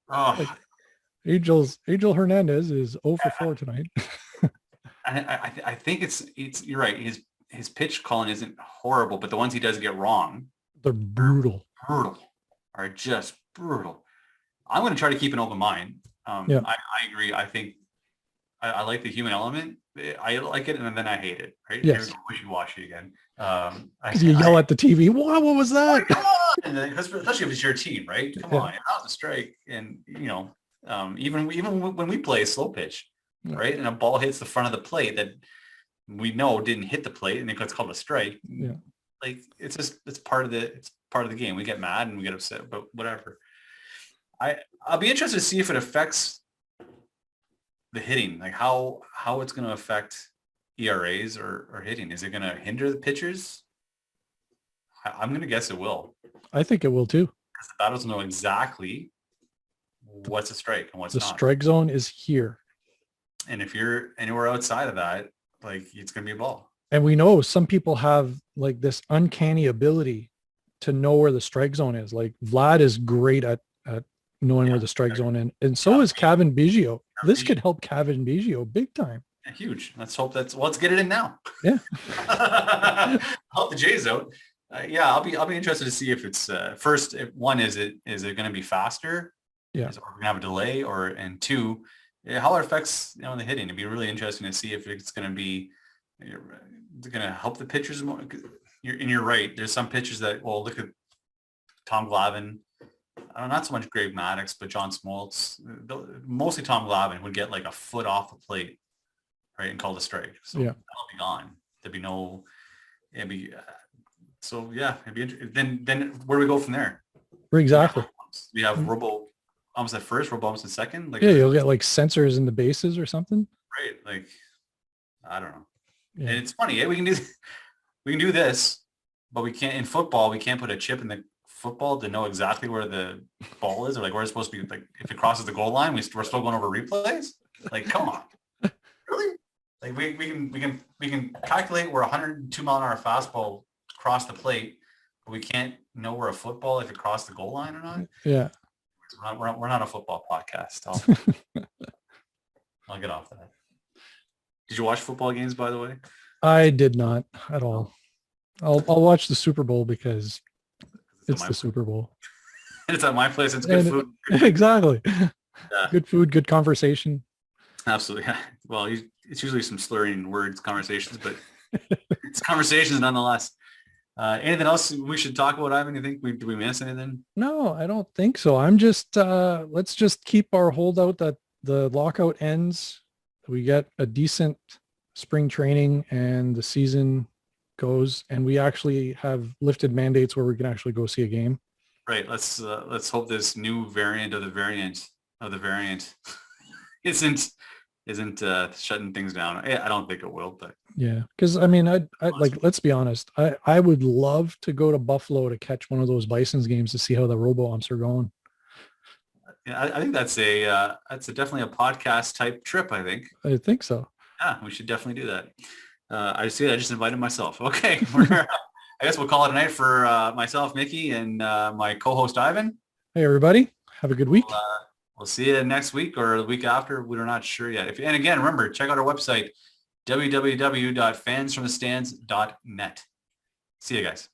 Oh. Like, Angel Hernandez is 0 for 4 tonight. I think it's you're right. His pitch calling isn't horrible, but the ones he does get wrong, they're brutal. Are just brutal. I'm going to try to keep an open mind. I agree. I think I like the human element. I like it, and then I hate it. Right? Yes. Wishy-washy again. You yell at the TV. What was that? Come on! And then, especially if it's your team, right? Come on, that was a strike. And even when we play slow pitch, right, and a ball hits the front of the plate that we know didn't hit the plate, and it's called a strike. Yeah. Like it's part of the game. We get mad and we get upset, but whatever. I'll be interested to see if it affects the hitting, like how it's going to affect ERAs or hitting. Is it going to hinder the pitchers? I'm going to guess it will. I think it will too. Because the batters know exactly what's a strike and what's not. The strike zone is here. And if you're anywhere outside of that, like it's going to be a ball. And we know some people have like this uncanny ability to know where the strike zone is. Like Vlad is great at knowing where the strike zone is. And so is Kevin Biggio. This could help Kevin Biggio big time. Yeah, huge. Let's hope let's get it in now. Yeah. Help the Jays out. I'll be interested to see if it's first. If one, is it going to be faster? Yeah. Are we going to have a delay, and 2, how it affects the hitting? It'd be really interesting to see if it's going to be going to help the pitchers more? You're right. There's some pitchers that, well, look at Tom Glavine. Not so much Greg Maddux, but John Smoltz. Mostly Tom Glavine would get like a foot off the plate, right, and call the strike. So that'll be gone. There'd be no. It'd be so yeah. It'd be then where do we go from there? Exactly. We have robo almost at first, robo almost at second. Like you'll get like sensors in the bases or something. Right. Like I don't know. Yeah. And it's funny. We can do this, but we can't in football. We can't put a chip in the football to know exactly where the ball is, or like where it's supposed to be. Like if it crosses the goal line, we're still going over replays. Like, come on, really? Like we can calculate where 102 mile an hour fastball crossed the plate, but we can't know where a football if it crossed the goal line or not. Yeah, we're not a football podcast. I'll get off that. Did you watch football games, by the way? I did not at all. I'll watch the Super Bowl because it's the Super Bowl. It's at my place. It's good food. Exactly. Yeah. Good food, good conversation. Absolutely. Well, it's usually some slurring words conversations, but it's conversations nonetheless. Anything else we should talk about, Ivan? You think did we miss anything? No, I don't think so. I'm just let's just keep our holdout that the lockout ends. We get a decent spring training and the season goes, and we actually have lifted mandates where we can actually go see a game. Right. Let's hope this new variant of the variant isn't shutting things down. I don't think it will, but yeah, because I mean, I like, let's be honest, I would love to go to Buffalo to catch one of those Bisons games to see how the robo-umps are going. Yeah, I think that's definitely a podcast type trip. I think so. Yeah, we should definitely do that. I just invited myself. Okay. I guess we'll call it a night for myself, Mickey, and my co-host, Ivan. Hey, everybody. Have a good week. We'll see you next week or the week after. We're not sure yet. And again, remember, check out our website, www.fansfromthestands.net. See you guys.